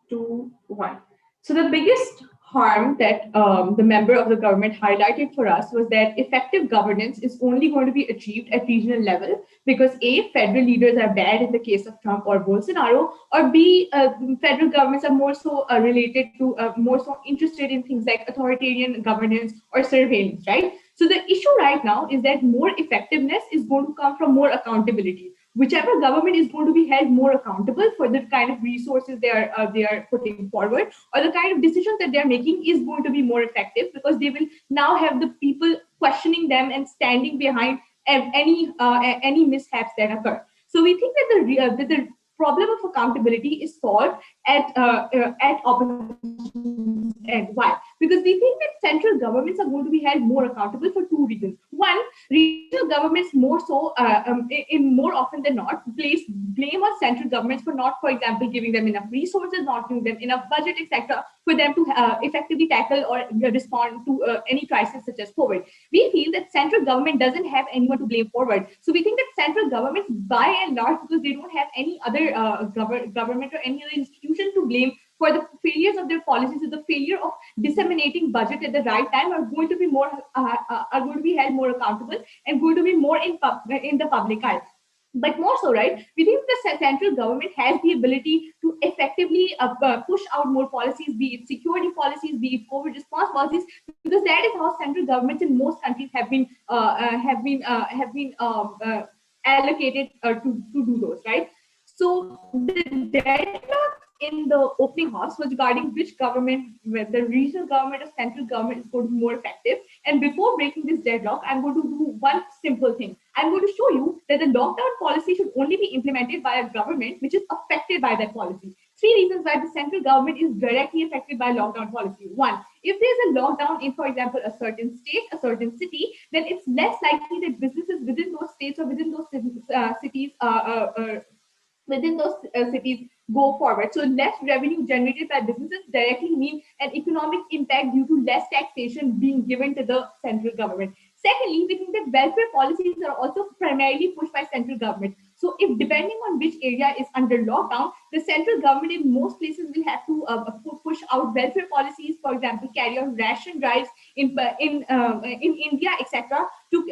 2, 1. So the biggest harm that the member of the government highlighted for us was that effective governance is only going to be achieved at regional level because A, federal leaders are bad in the case of Trump or Bolsonaro, or B, federal governments are more so related to, more so interested in things like authoritarian governance or surveillance, right? So the issue right now is that more effectiveness is going to come from more accountability. Whichever government is going to be held more accountable for the kind of resources they are putting forward, or the kind of decisions that they're making, is going to be more effective because they will now have the people questioning them and standing behind any mishaps that occur. So we think that the problem of accountability is solved at opposition end. Why? Because we think that central governments are going to be held more accountable for two reasons. One, regional governments more so, in more often than not, place blame on central governments for not, for example, giving them enough resources, not giving them enough budget, etc., for them to effectively tackle or respond to any crisis such as COVID. We feel that central government doesn't have anyone to blame forward. So we think that central governments, by and large, because they don't have any other government or any other institution to blame for the failures of their policies, or the failure of disseminating budget at the right time, are going to be more are going to be held more accountable and going to be more in the public eye. But more so, right, we think the central government has the ability to effectively push out more policies, be it security policies, be it COVID response policies, because that is how central governments in most countries have been allocated to do those, right? So the deadlock in the opening house was regarding which government, whether regional government or central government, is going to be more effective. And before breaking this deadlock, I'm going to do one simple thing. I'm going to show you that the lockdown policy should only be implemented by a government which is affected by that policy. 3 reasons why the central government is directly affected by lockdown policy. 1, if there's a lockdown in, for example, a certain state, a certain city, then it's less likely that businesses within those states or within those cities go forward. So less revenue generated by businesses directly mean an economic impact due to less taxation being given to the central government. Secondly, we think that welfare policies are also primarily pushed by central government. So if depending on which area is under lockdown, the central government in most places will have to push out welfare policies, for example, carry out ration drives in India, etc., to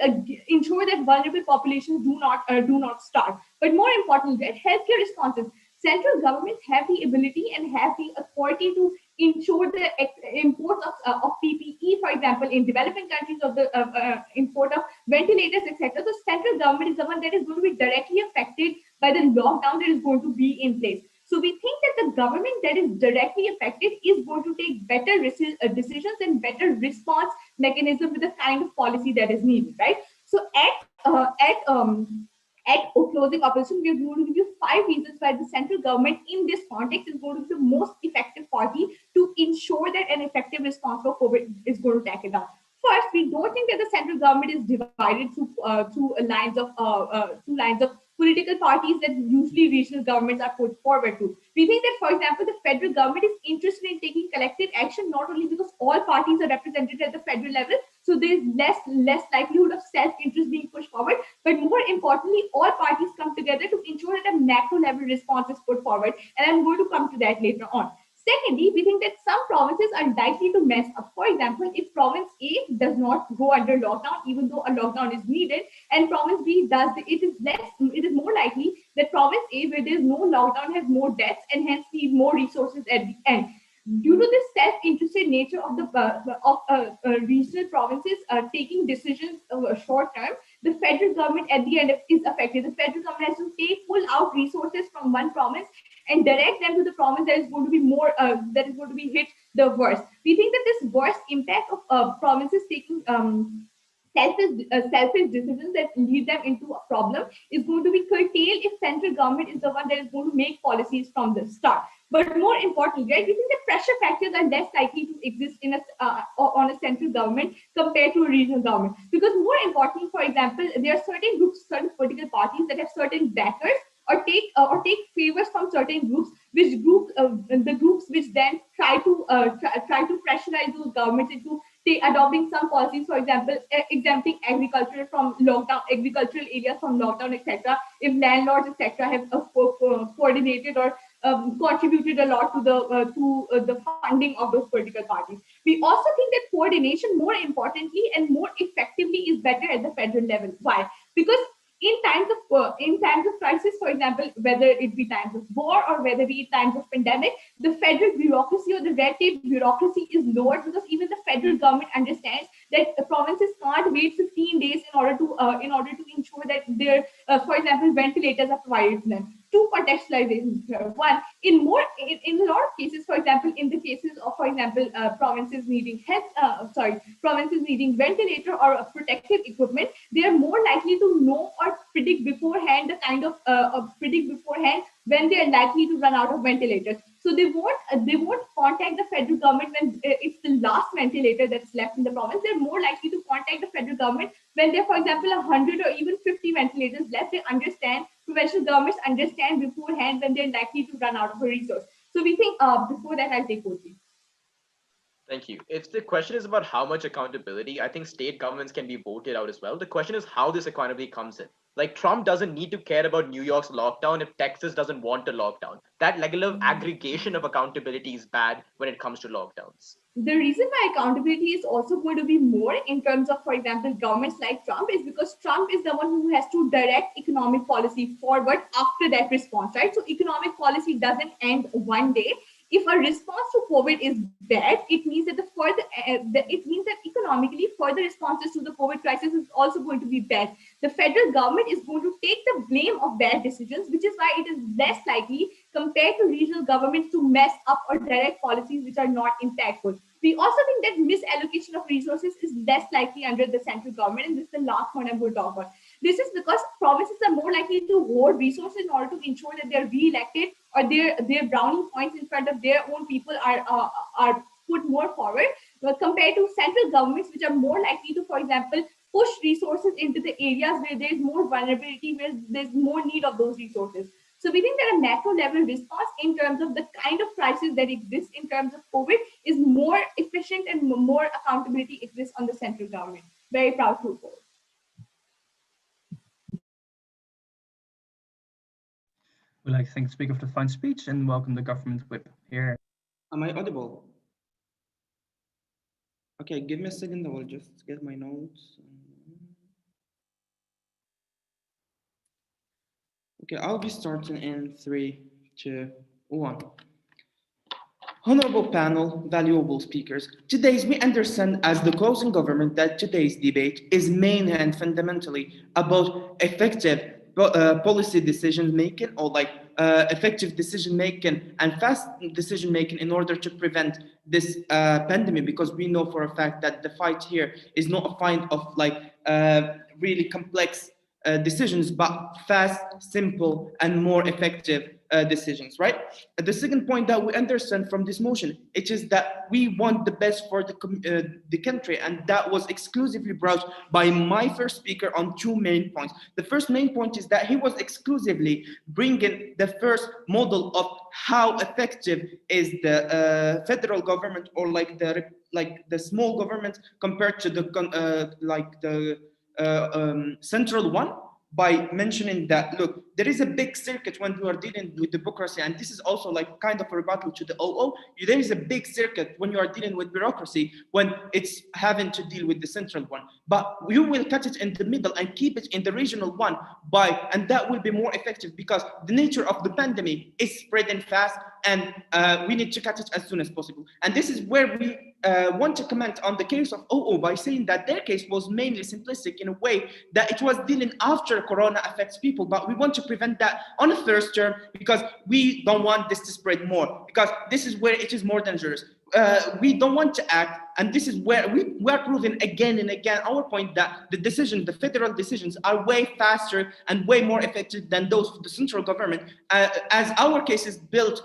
ensure that vulnerable populations do not starve. But more importantly, that healthcare responses, central governments have the ability and have the authority to ensure the import of PPE, for example, in developing countries, of the import of ventilators, etc. So central government is the one that is going to be directly affected by the lockdown that is going to be in place. So we think that the government that is directly affected is going to take better decisions and better response mechanism with the kind of policy that is needed, right? So at closing opposition, we are going to give you 5 reasons why the central government in this context is going to be the most effective party to ensure that an effective response for COVID is going to tackle down. First, we don't think that the central government is divided to two lines of political parties that usually regional governments are put forward to. We think that, for example, the federal government is interested in taking collective action, not only because all parties are represented at the federal level, so there is less likelihood of self-interest being pushed forward, but more importantly, all parties come together to ensure that a macro level response is put forward, and I'm going to come to that later on. Secondly, we think that some provinces are likely to mess up. For example, if province A does not go under lockdown, even though a lockdown is needed, and province B does, it is more likely that province A, where there is no lockdown, has more deaths and hence need more resources at the end. Due to the self-interested nature of the regional provinces taking decisions short term, the federal government at the end is affected. The federal government has to pull out resources from one province and direct them to the province that is going to be more that is going to be hit the worst. We think that this worst impact of provinces taking selfish decisions that lead them into a problem is going to be curtailed if central government is the one that is going to make policies from the start. But more importantly, right, we think that pressure factors are less likely to exist in on a central government compared to a regional government. Because more importantly, for example, there are certain groups, certain political parties that have certain backers or take favors from certain groups, which the groups which then try to pressurize those governments into adopting some policies, for example, exempting agricultural areas from lockdown, etc. If landlords, etc., have coordinated or contributed a lot to the funding of those political parties. We also think that coordination, more importantly and more effectively, is better at the federal level. Why? Because in times of crisis, for example, whether it be times of war or whether it be times of pandemic, the federal bureaucracy or the red tape bureaucracy is lowered, because even the federal government understands that provinces can't wait 15 days in order to ensure that their, for example, ventilators are provided to them. Two contextualizations here. One, in a lot of cases, for example, in the cases of, for example, provinces needing ventilator or protective equipment, they are more likely to know or predict beforehand when they are likely to run out of ventilators. So they won't contact the federal government when it's the last ventilator that's left in the province. They're more likely to contact the federal government when there are, for example, 100 or even 50 ventilators left. Provincial governments understand beforehand when they're likely to run out of a resource. So we think before that, I'll take over. Thank you. If the question is about how much accountability, I think state governments can be voted out as well. The question is how this accountability comes in. Like, Trump doesn't need to care about New York's lockdown if Texas doesn't want a lockdown. That level of aggregation of accountability is bad when it comes to lockdowns. The reason why accountability is also going to be more in terms of, for example, governments like Trump is because Trump is the one who has to direct economic policy forward after that response, right? So economic policy doesn't end one day. If a response to COVID is bad, it means that economically further responses to the COVID crisis is also going to be bad. The federal government is going to take the blame of bad decisions, which is why it is less likely compared to regional governments to mess up or direct policies which are not impactful. We also think that misallocation of resources is less likely under the central government, and this is the last point I'm going to talk about. This is because provinces are more likely to hoard resources in order to ensure that they're re-elected or their brownie points in front of their own people are put more forward compared to central governments, which are more likely to, for example, push resources into the areas where there's more vulnerability, where there's more need of those resources. So we think that a macro level response in terms of the kind of crisis that exists in terms of COVID is more efficient and more accountability exists on the central government. Very proud to report. We'd like to thank the Speaker for the fine speech and welcome the government whip here. Am I audible? Okay, give me a second. I will just get my notes. Okay, I'll be starting in 3, 2, 1. Honorable panel, valuable speakers, we understand as the closing government that today's debate is mainly and fundamentally about effective policy decision making, or effective decision making and fast decision making in order to prevent this pandemic, because we know for a fact that the fight here is not a fight of really complex decisions, but fast, simple, and more effective decisions, right? The second point that we understand from this motion, it is that we want the best for the country, and that was exclusively brought by my first speaker on two main points. The first main point is that he was exclusively bringing the first model of how effective is the federal government, or like the small government compared to the central one, by mentioning that, look, there is a big circuit when you are dealing with democracy, and this is also like kind of a rebuttal to the OO. There is a big circuit when you are dealing with bureaucracy, when it's having to deal with the central one. But you will cut it in the middle and keep it in the regional one, and that will be more effective, because the nature of the pandemic is spreading fast, and we need to cut it as soon as possible. And this is where we want to comment on the case of OO by saying that their case was mainly simplistic in a way that it was dealing after Corona affects people, but we want to prevent that on the first term, because we don't want this to spread more, because this is where it is more dangerous. We don't want to act, and this is where we are proving again and again our point that the federal decisions are way faster and way more effective than those of the central government, as our case is built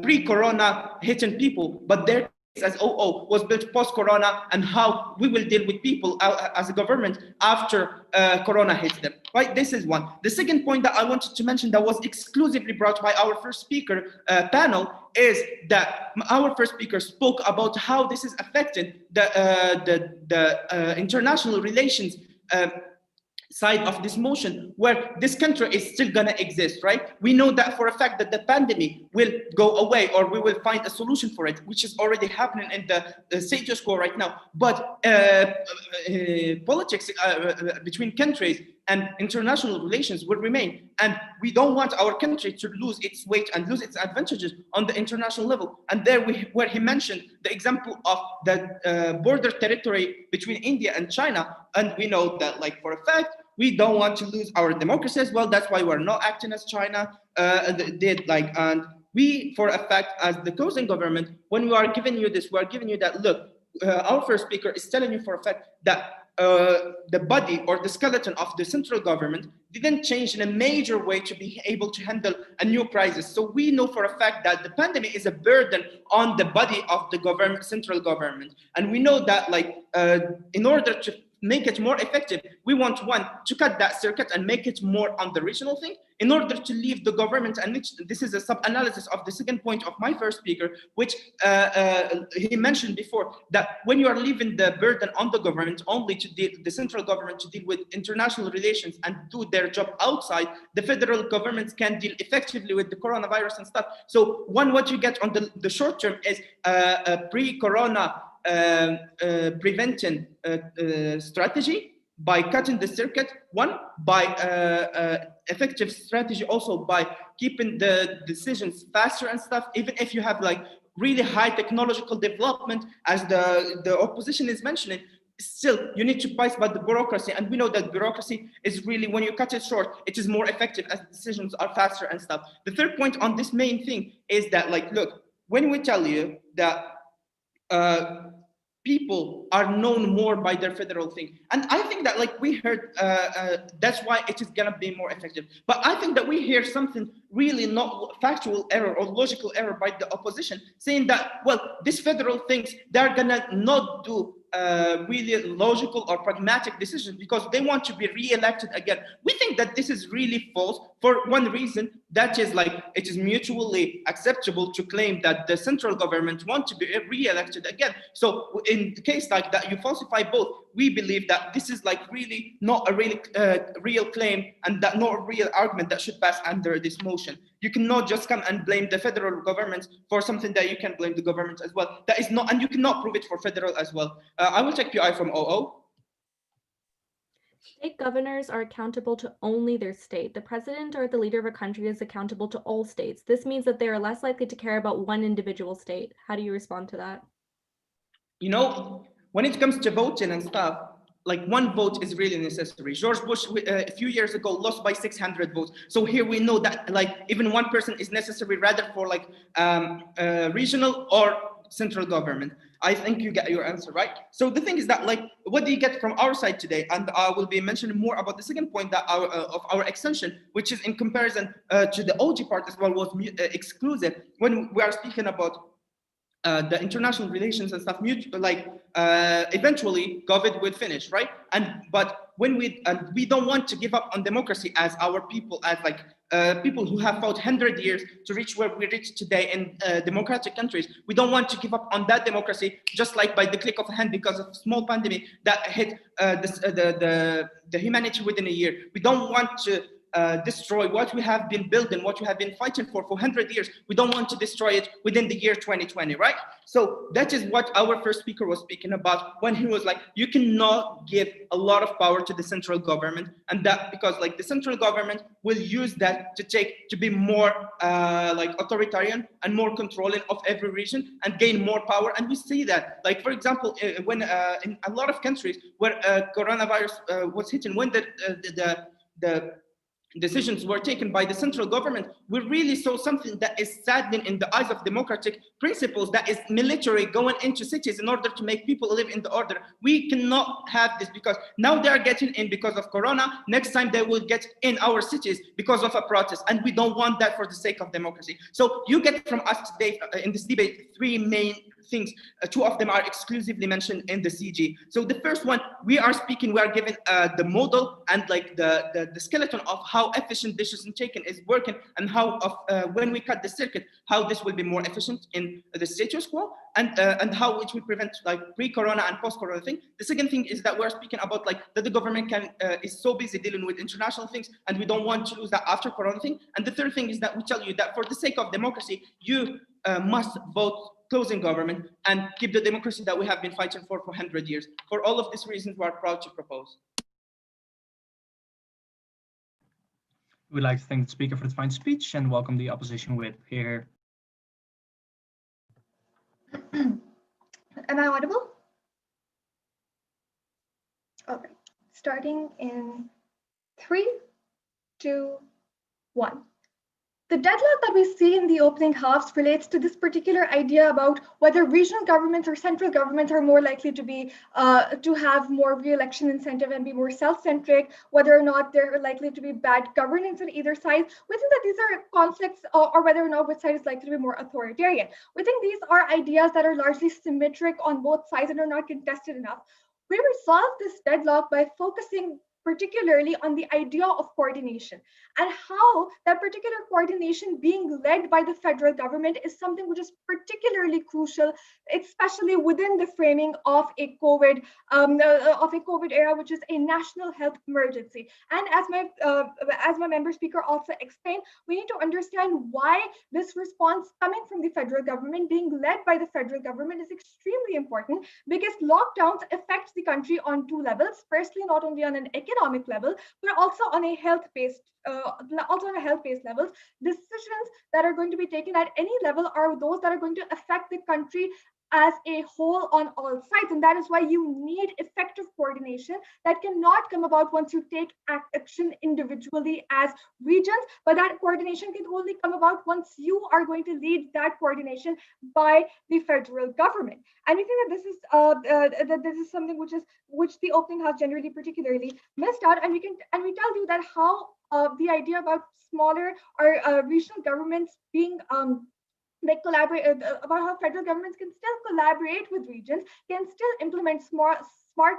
pre-Corona hitting people, but their as OO was built post-Corona, and how we will deal with people as a government after Corona hits them, right? This is one. The second point that I wanted to mention that was exclusively brought by our first speaker panel is that our first speaker spoke about how this is affecting the international relations side of this motion, where this country is still gonna exist, right? We know that for a fact that the pandemic will go away, or we will find a solution for it, which is already happening in the status quo right now. But politics between countries and international relations will remain, and we don't want our country to lose its weight and lose its advantages on the international level. And there, where he mentioned the example of the border territory between India and China, and we know that, like, for a fact, we don't want to lose our democracy as well. That's why we're not acting as China did. And we, for a fact, as the Korean government, when we are giving you this, we are giving you that, look, our first speaker is telling you for a fact that the body or the skeleton of the central government didn't change in a major way to be able to handle a new crisis. So we know for a fact that the pandemic is a burden on the body of the government, central government. And we know that, like, in order to make it more effective, we want to cut that circuit and make it more on the regional thing, in order to leave the government, and this is a sub-analysis of the second point of my first speaker, which he mentioned before, that when you are leaving the burden on the government only to deal, the central government to deal with international relations and do their job outside, the federal governments can deal effectively with the coronavirus and stuff. So what you get on the short term is a pre-corona prevention strategy by cutting the circuit, by effective strategy also by keeping the decisions faster and stuff, even if you have like really high technological development, as the opposition is mentioning, still you need to fight by the bureaucracy. And we know that bureaucracy is really, when you cut it short, it is more effective as decisions are faster and stuff. The third point on this main thing is that, like, look, when we tell you that people are known more by their federal thing, and I think that, like, we heard that's why it is gonna be more effective. But I think that we hear something really not factual error or logical error by the opposition, saying that, well, these federal things, they're gonna not do really logical or pragmatic decisions because they want to be re-elected again. We think that this is really false for one reason, that is, like, it is mutually acceptable to claim that the central government want to be re-elected again. So in the case like that, you falsify both. We believe that this is like really not a really real claim, and that not a real argument that should pass under this motion. You cannot just come and blame the federal government for something that you can blame the government as well. That is not, and you cannot prove it for federal as well. I will take PI from OO. State governors are accountable to only their state. The president or the leader of a country is accountable to all states. This means that they are less likely to care about one individual state. How do you respond to that? You know, when it comes to voting and stuff, like, one vote is really necessary. George Bush a few years ago lost by 600 votes. So here we know that, like, even one person is necessary rather for like regional or central government. I think you get your answer, right? So the thing is that, like, what do you get from our side today? And I will be mentioning more about the second point that of our extension, which is in comparison to the OG part as well, was exclusive. When we are speaking about the international relations and stuff, eventually COVID will finish, right? But when we don't want to give up on democracy as our people, as like people who have fought 100 years to reach where we reach today in democratic countries. We don't want to give up on that democracy just like by the click of a hand because of a small pandemic that hit the humanity within a year. We don't want to destroy what we have been building, what we have been fighting for 100 years. We don't want to destroy it within the year 2020, right? So that is what our first speaker was speaking about when he was like, you cannot give a lot of power to the central government, and that because like the central government will use that to be more like authoritarian and more controlling of every region and gain more power. And we see that, like for example, when in a lot of countries where coronavirus was hitting, when the decisions were taken by the central government, we really saw something that is saddening in the eyes of democratic principles, that is military going into cities in order to make people live in the order. We cannot have this because now they are getting in because of corona. Next time they will get in our cities because of a protest, and we don't want that for the sake of democracy. So you get from us today in this debate three main things. Two of them are exclusively mentioned in the CG. So the first one, we are given the model and like the skeleton of how efficient decision taking is working, and how when we cut the circuit, how this will be more efficient in the status quo, and how it will prevent like pre-corona and post-corona thing. The second thing is that we're speaking about like that the government is so busy dealing with international things, and we don't want to lose that after corona thing. And the third thing is that we tell you that for the sake of democracy, you must vote closing government and keep the democracy that we have been fighting for 100 years. For all of these reasons, we are proud to propose. We'd like to thank the speaker for the fine speech and welcome the opposition whip here. Am I audible? Okay, starting in 3, 2, 1. The deadlock that we see in the opening halves relates to this particular idea about whether regional governments or central governments are more likely to be to have more re-election incentive and be more self-centric, whether or not they're likely to be bad governance on either side. We think that these are conflicts, or whether or not which side is likely to be more authoritarian. We think these are ideas that are largely symmetric on both sides and are not contested enough. We resolve this deadlock by focusing particularly on the idea of coordination and how that particular coordination being led by the federal government is something which is particularly crucial, especially within the framing of a COVID era, which is a national health emergency. And as my member speaker also explained, we need to understand why this response coming from the federal government, being led by the federal government, is extremely important, because lockdowns affect the country on two levels. Firstly, not only on an economic level, but also on a health-based levels. Decisions that are going to be taken at any level are those that are going to affect the country as a whole on all sides. And that is why you need effective coordination that cannot come about once you take action individually as regions, but that coordination can only come about once you are going to lead that coordination by the federal government. And we think that this is something which the opening house generally particularly missed out. And we tell you that how the idea about smaller or regional governments being they collaborate about how federal governments can still collaborate with regions, can still implement smart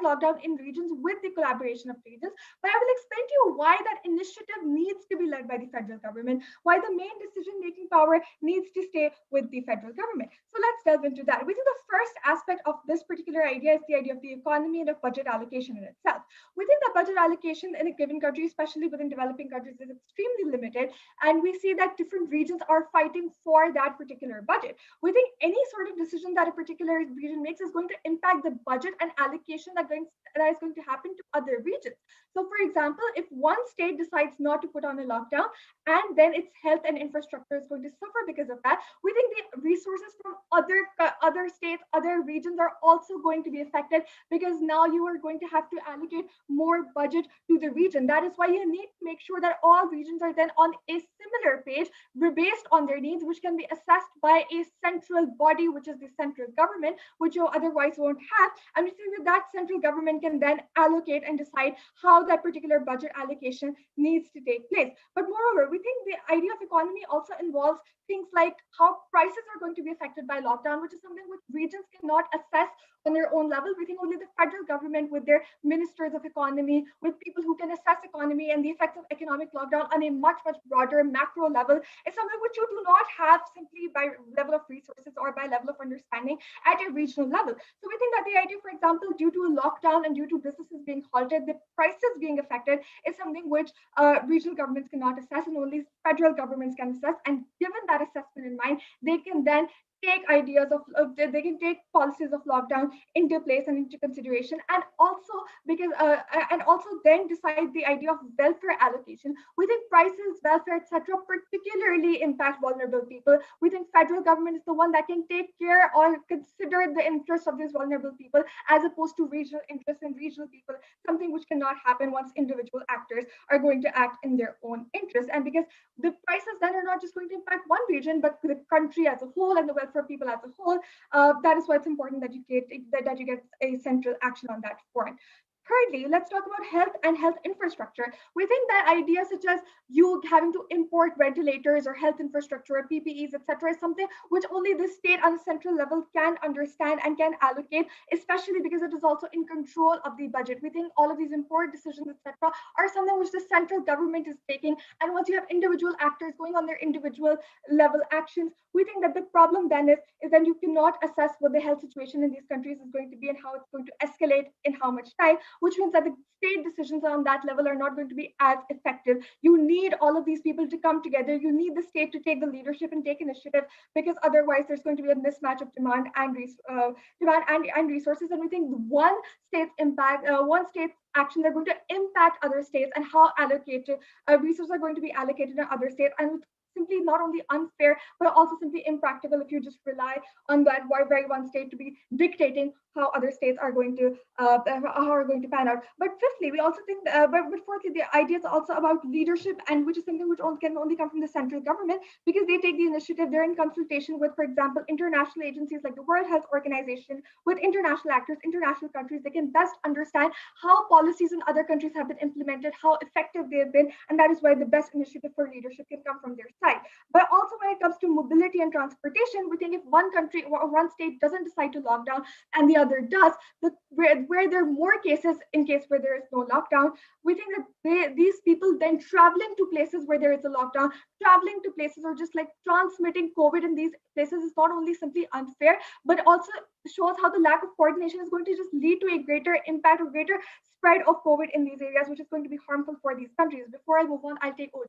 lockdown in regions with the collaboration of regions. But I will explain to you why that initiative needs to be led by the federal government, why the main decision-making power needs to stay with the federal government. So let's delve into that. We think the first aspect of this particular idea is the idea of the economy and of budget allocation in itself. We think that budget allocation in a given country, especially within developing countries, is extremely limited, and we see that different regions are fighting for that particular budget. We think any sort of decision that a particular region makes is going to impact the budget and allocation transmission that is going to happen to other regions. So for example, if one state decides not to put on a lockdown and then its health and infrastructure is going to suffer because of that, we think the resources from other states, other regions are also going to be affected, because now you are going to have to allocate more budget to the region. That is why you need to make sure that all regions are then on a similar page based on their needs, which can be assessed by a central body, which is the central government, which you otherwise won't have. And we think that central government can then allocate and decide how that particular budget allocation needs to take place. But moreover, we think the idea of economy also involves things like how prices are going to be affected by lockdown, which is something which regions cannot assess on their own level. We think only the federal government, with their ministers of economy, with people who can assess economy and the effects of economic lockdown on a much broader macro level, is something which you do not have simply by level of resources or by level of understanding at a regional level. So we think that the idea, for example, due to a lockdown and due to businesses being halted, the prices being affected is something which regional governments cannot assess, and only federal governments can assess. And given that assessment in mind, they can then take ideas they can take policies of lockdown into place and into consideration, and also because and also then decide the idea of welfare allocation. We think prices, welfare, etc., particularly impact vulnerable people. We think federal government is the one that can take care or consider the interests of these vulnerable people, as opposed to regional interests and regional people, something which cannot happen once individual actors are going to act in their own interest. And because the prices then are not just going to impact one region, but the country as a whole and the welfare people as a whole, that is why it's important that you get a central action on that front. Thirdly, let's talk about health and health infrastructure. We think that ideas such as you having to import ventilators or health infrastructure or PPEs, etc., is something which only the state on a central level can understand and can allocate, especially because it is also in control of the budget. We think all of these import decisions, etc., are something which the central government is taking. And once you have individual actors going on their individual level actions, we think that the problem then is that you cannot assess what the health situation in these countries is going to be and how it's going to escalate in how much time, which means that the state decisions on that level are not going to be as effective. You need all of these people to come together. You need the state to take the leadership and take initiative, because otherwise there's going to be a mismatch of demand and resources. And we think one state's actions are going to impact other states, and how allocated resources are going to be allocated in other states, and simply not only unfair, but also simply impractical if you just rely on that very one state to be dictating how other states are going to pan out. But fifthly, we also think, but fourthly, the idea is also about leadership, and which is something which can only come from the central government, because they take the initiative. They're in consultation with, for example, international agencies like the World Health Organization, with international actors, international countries. They can best understand how policies in other countries have been implemented, how effective they have been, and that is why the best initiative for leadership can come from their side. But also when it comes to mobility and transportation, we think if one country or one state doesn't decide to lock down and the other does, where there are more cases in case where there is no lockdown, we think that these people then traveling to places where there is a lockdown, traveling to places or just like transmitting COVID in these places is not only simply unfair, but also shows how the lack of coordination is going to just lead to a greater impact or greater spread of COVID in these areas, which is going to be harmful for these countries. Before I move on, I'll take OG.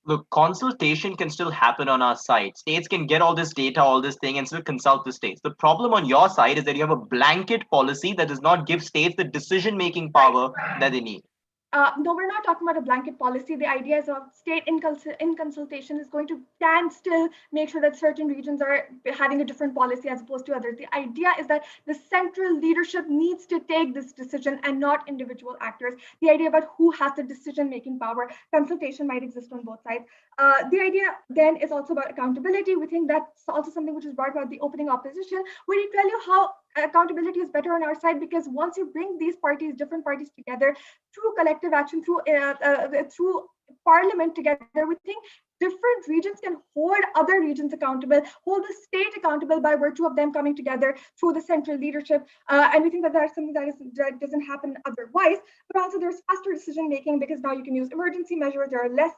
Look, consultation can still happen on our side. States can get all this data, all this thing, and still consult the states. The problem on your side is that you have a blanket policy that does not give states the decision-making power that they need. No, we're not talking about a blanket policy. The idea is of state in consultation is going to still make sure that certain regions are having a different policy as opposed to others. The idea is that the central leadership needs to take this decision and not individual actors. The idea about who has the decision-making power, consultation might exist on both sides. The idea then is also about accountability. We think that's also something which is brought about the opening opposition. We need to tell you how accountability is better on our side, because once you bring these different parties together through collective action, through parliament together, we think different regions can hold other regions accountable, hold the state accountable by virtue of them coming together through the central leadership. And we think that that's something that doesn't happen otherwise. But also there's faster decision making, because now you can use emergency measures, there are less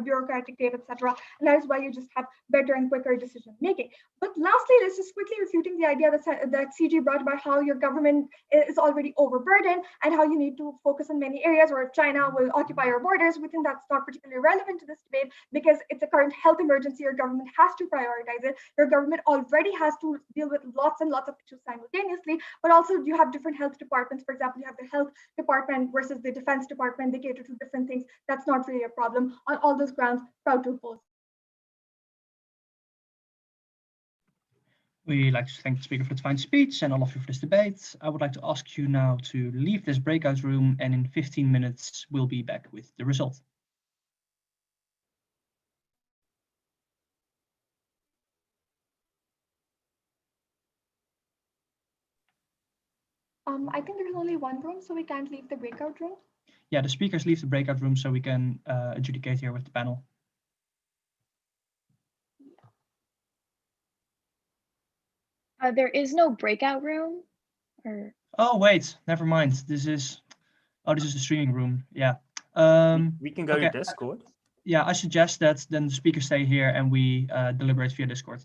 bureaucratic tape, etc. And that is why you just have better and quicker decision making. But lastly, let's just quickly refuting the idea that CG brought about how your government is already overburdened and how you need to focus on many areas, or if China will occupy your borders. We think that's not particularly relevant to this debate, because because it's a current health emergency, your government has to prioritize it. Your government already has to deal with lots and lots of issues simultaneously, but also you have different health departments. For example, you have the health department versus the defense department. They cater to different things. That's not really a problem. On all those grounds, proud to oppose. We like to thank the speaker for its fine speech and all of you for this debate. I would like to ask you now to leave this breakout room, and in 15 minutes, we'll be back with the result. I think there's only one room, so we can't leave the breakout room. Yeah, the speakers leave the breakout room so we can adjudicate here with the panel. There is no breakout room. Or Oh, wait, never mind. This is the streaming room. Yeah. We can go okay. to Discord. Yeah, I suggest that then the speakers stay here and we deliberate via Discord.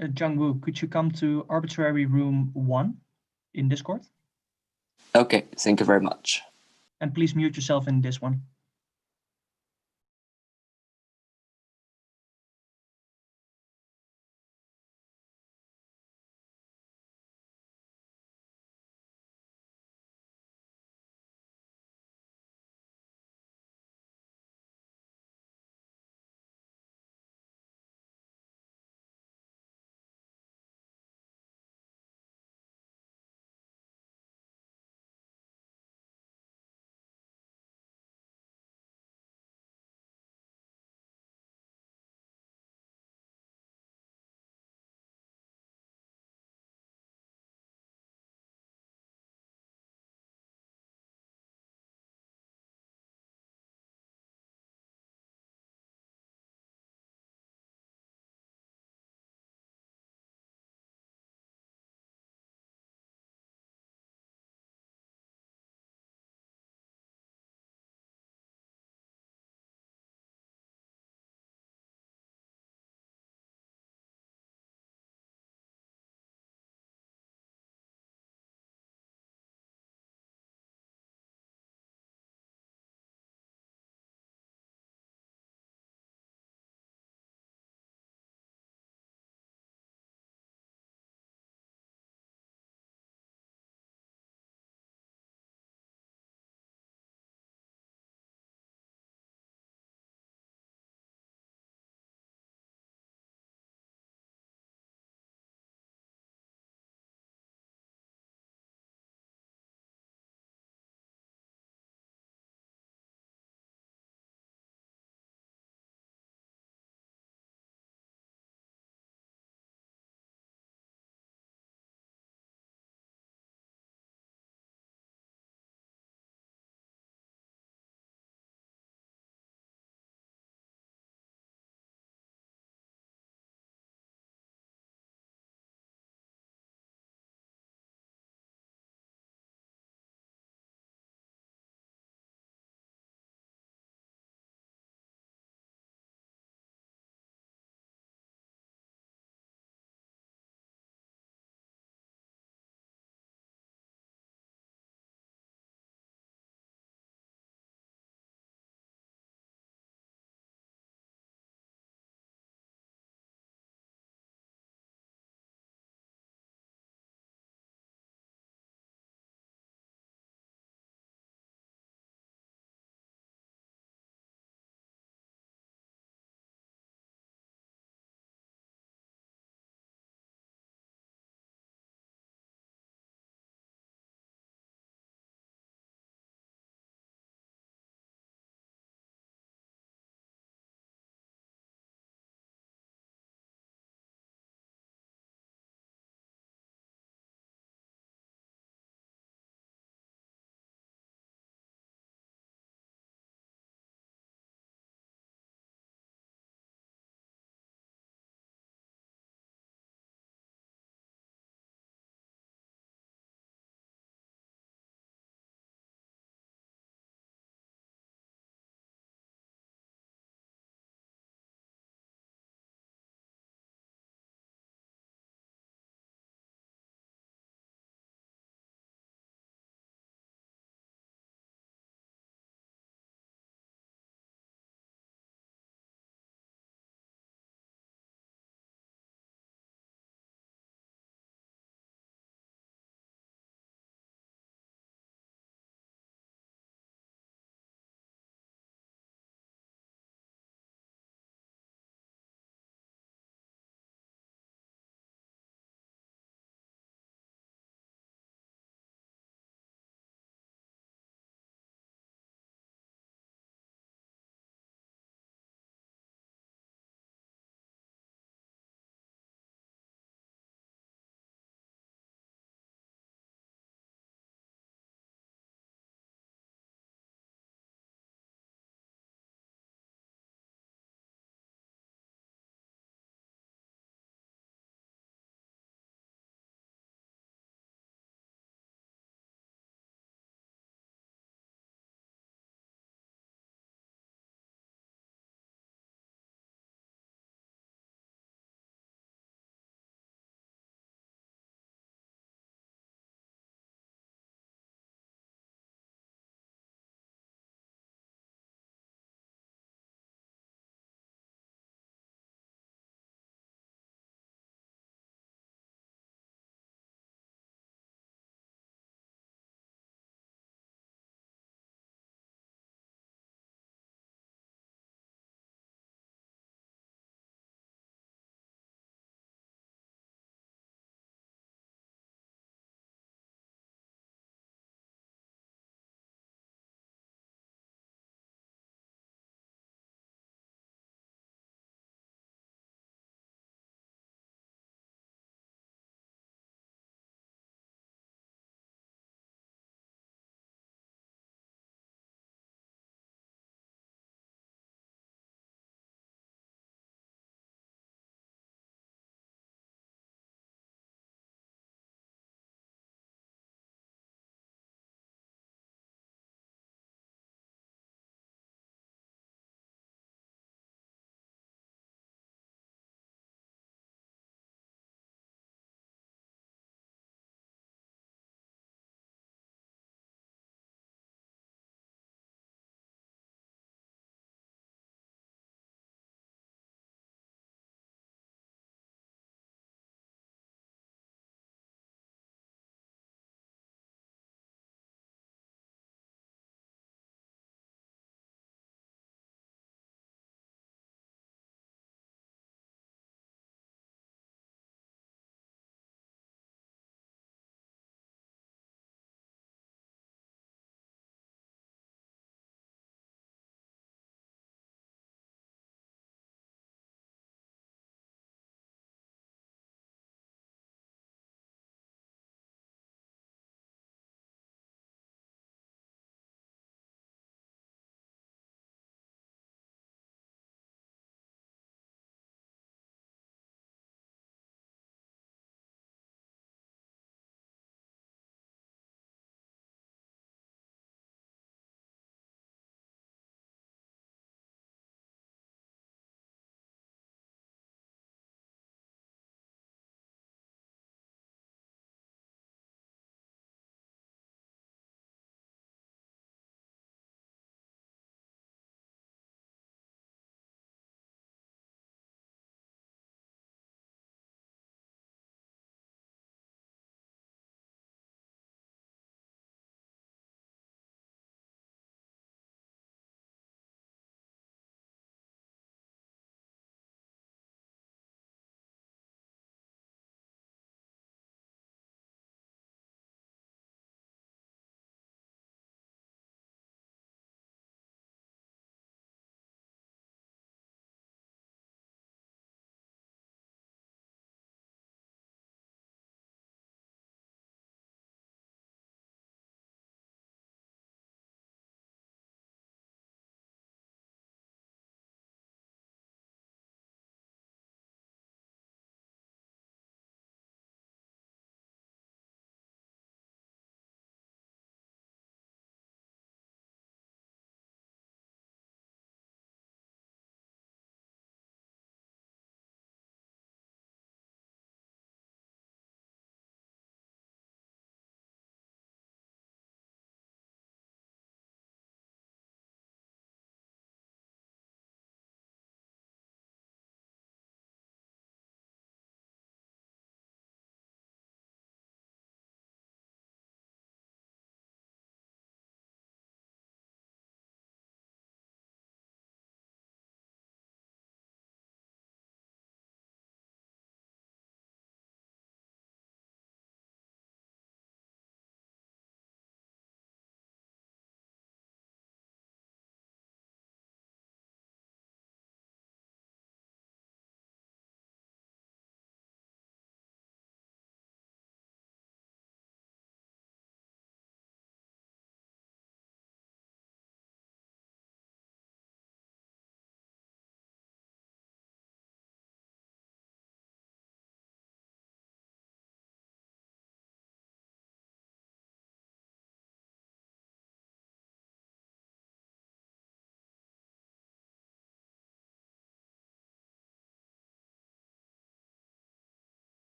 Jungwoo, could you come to arbitrary room 1 in Discord? Okay, thank you very much. And please mute yourself in this one.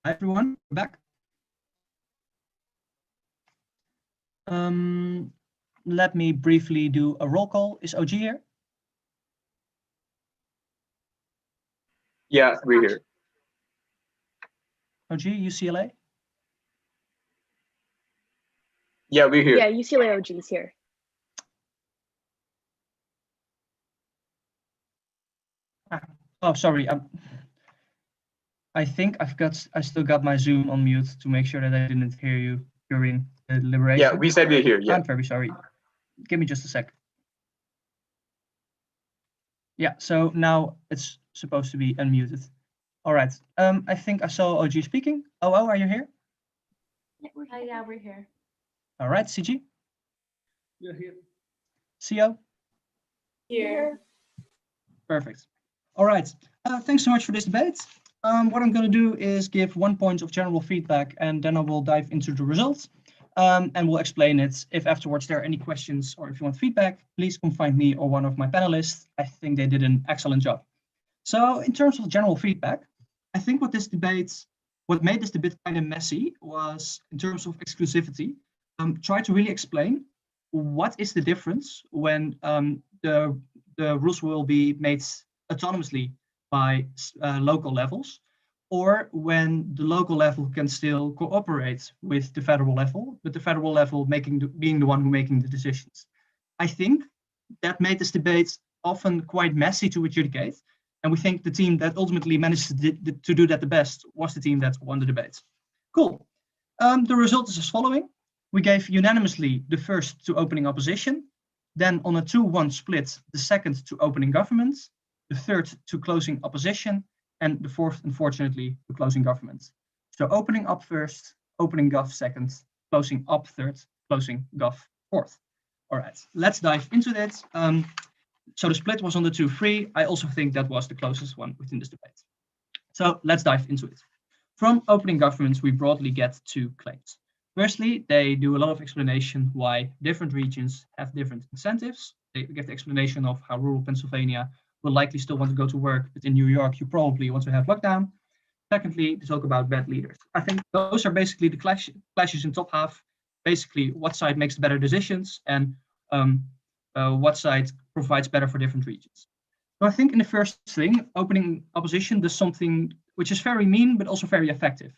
Hi everyone, we're back. Let me briefly do a roll call. Is OG here? Yeah, we're here. OG, UCLA? Yeah, we're here. Yeah, UCLA OG's here. Oh, sorry. I think I still got my Zoom on mute to make sure that I didn't hear you during the deliberation. Yeah, we said we're here. Yeah. I'm very sorry. Give me just a sec. Yeah, so now it's supposed to be unmuted. All right. I think I saw OG speaking. Oh, are you here? Yeah, we're here. All right, CG, You're here. CO. Here. Perfect. All right. Thanks so much for this debate. What I'm going to do is give 1 point of general feedback, and then I will dive into the results, and we'll explain it. If afterwards there are any questions or if you want feedback, please come find me or one of my panelists. I think they did an excellent job. So in terms of general feedback, I think what made this debate kind of messy was, in terms of exclusivity, try to really explain what is the difference when the rules will be made autonomously by local levels, or when the local level can still cooperate with the federal level, but the federal level being the one who making the decisions. I think that made this debate often quite messy to adjudicate, and we think the team that ultimately managed to do that the best was the team that won the debate. Cool. The result is as following. We gave unanimously the first to opening opposition, then on a 2-1 split, the second to opening government, the third to closing opposition, and the fourth, unfortunately, to closing government. So opening up first, opening gov second, closing up third, closing gov fourth. All right, let's dive into that. So the split was on the 2-3. I also think that was the closest one within this debate. So let's dive into it. From opening governments, we broadly get 2 claims. Firstly, they do a lot of explanation why different regions have different incentives. They give the explanation of how rural Pennsylvania will likely still want to go to work, but in New York, you probably want to have lockdown. Secondly, they talk about bad leaders. I think those are basically the clashes in top half. Basically, what side makes the better decisions and what side provides better for different regions. So I think in the first thing, opening opposition does something which is very mean, but also very effective.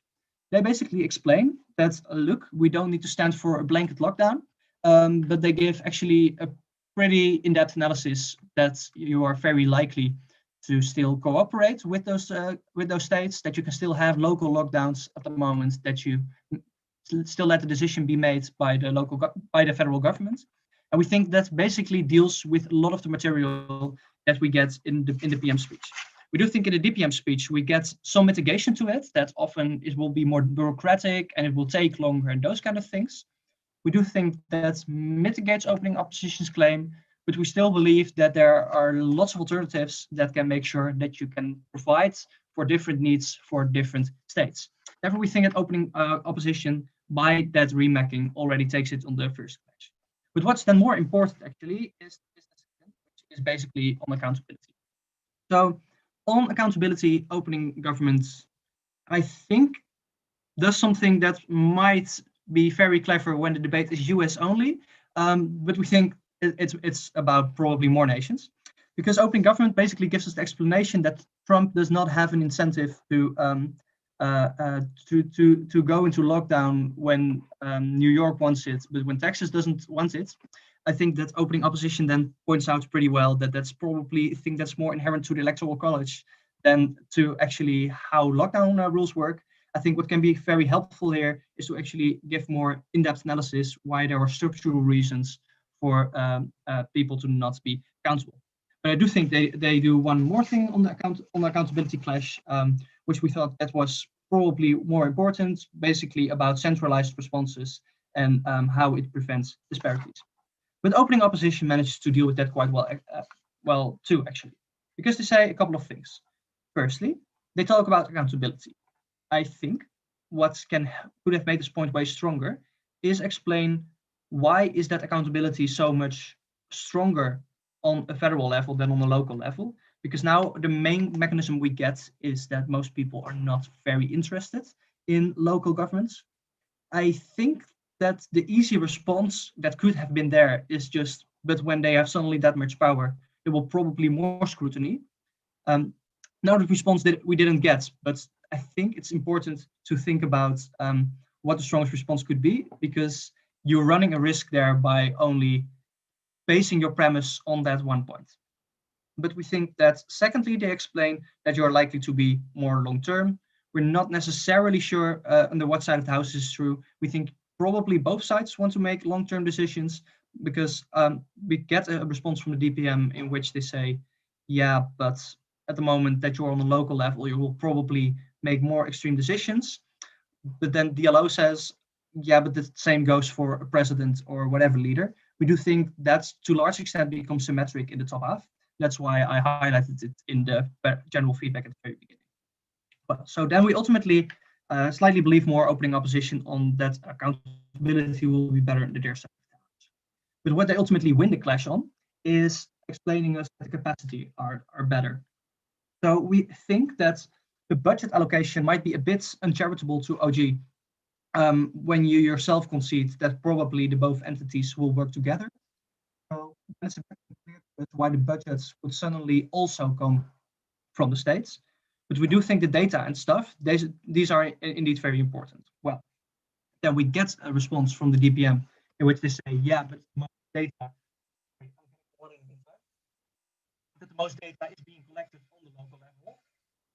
They basically explain that, look, we don't need to stand for a blanket lockdown, but they give actually a pretty in-depth analysis that you are very likely to still cooperate with those states, that you can still have local lockdowns at the moment, that you still let the decision be made by the federal government. And we think that basically deals with a lot of the material that we get in the PM speech. We do think in the DPM speech, we get some mitigation to it, that often it will be more bureaucratic and it will take longer and those kind of things. We do think that mitigates opening opposition's claim, but we still believe that there are lots of alternatives that can make sure that you can provide for different needs for different states. Therefore, we think that opening opposition by that remapping already takes it on the first page. But what's then more important actually is basically on accountability. So on accountability, opening governments, I think does something that might be very clever when the debate is US only, but we think it's about probably more nations, because opening government basically gives us the explanation that Trump does not have an incentive to go into lockdown when New York wants it, but when Texas doesn't want it. I think that opening opposition then points out pretty well that that's probably a thing that's more inherent to the Electoral College than to actually how lockdown rules work. I think what can be very helpful here is to actually give more in-depth analysis why there are structural reasons for people to not be accountable. But I do think they do one more thing on the accountability clash, which we thought that was probably more important, basically about centralized responses and how it prevents disparities. But opening opposition managed to deal with that quite well too, actually, because they say a couple of things. Firstly, they talk about accountability. I think what could have made this point way stronger is explain why is that accountability so much stronger on a federal level than on a local level, because now the main mechanism we get is that most people are not very interested in local governments. I think that the easy response that could have been there is just, but when they have suddenly that much power, there will probably more scrutiny. Now the response that we didn't get, but I think it's important to think about what the strongest response could be, because you're running a risk there by only basing your premise on that one point. But we think that secondly, they explain that you're likely to be more long-term. We're not necessarily sure under what side of the house this is true. We think probably both sides want to make long-term decisions, because we get a response from the DPM in which they say, yeah, but at the moment that you're on the local level, you will probably make more extreme decisions. But then DLO says, yeah, but the same goes for a president or whatever leader. We do think that's to a large extent becomes symmetric in the top half. That's why I highlighted it in the general feedback at the very beginning. But so then we ultimately slightly believe more opening opposition on that accountability will be better in the their side. But what they ultimately win the clash on is explaining us that the capacity are better. So we think that the budget allocation might be a bit uncharitable to OG when you yourself concede that probably the both entities will work together. So that's why the budgets would suddenly also come from the states. But we do think the data and stuff, these are indeed very important. Well, then we get a response from the DPM in which they say, yeah, but most data, that the most data is being collected on the local level.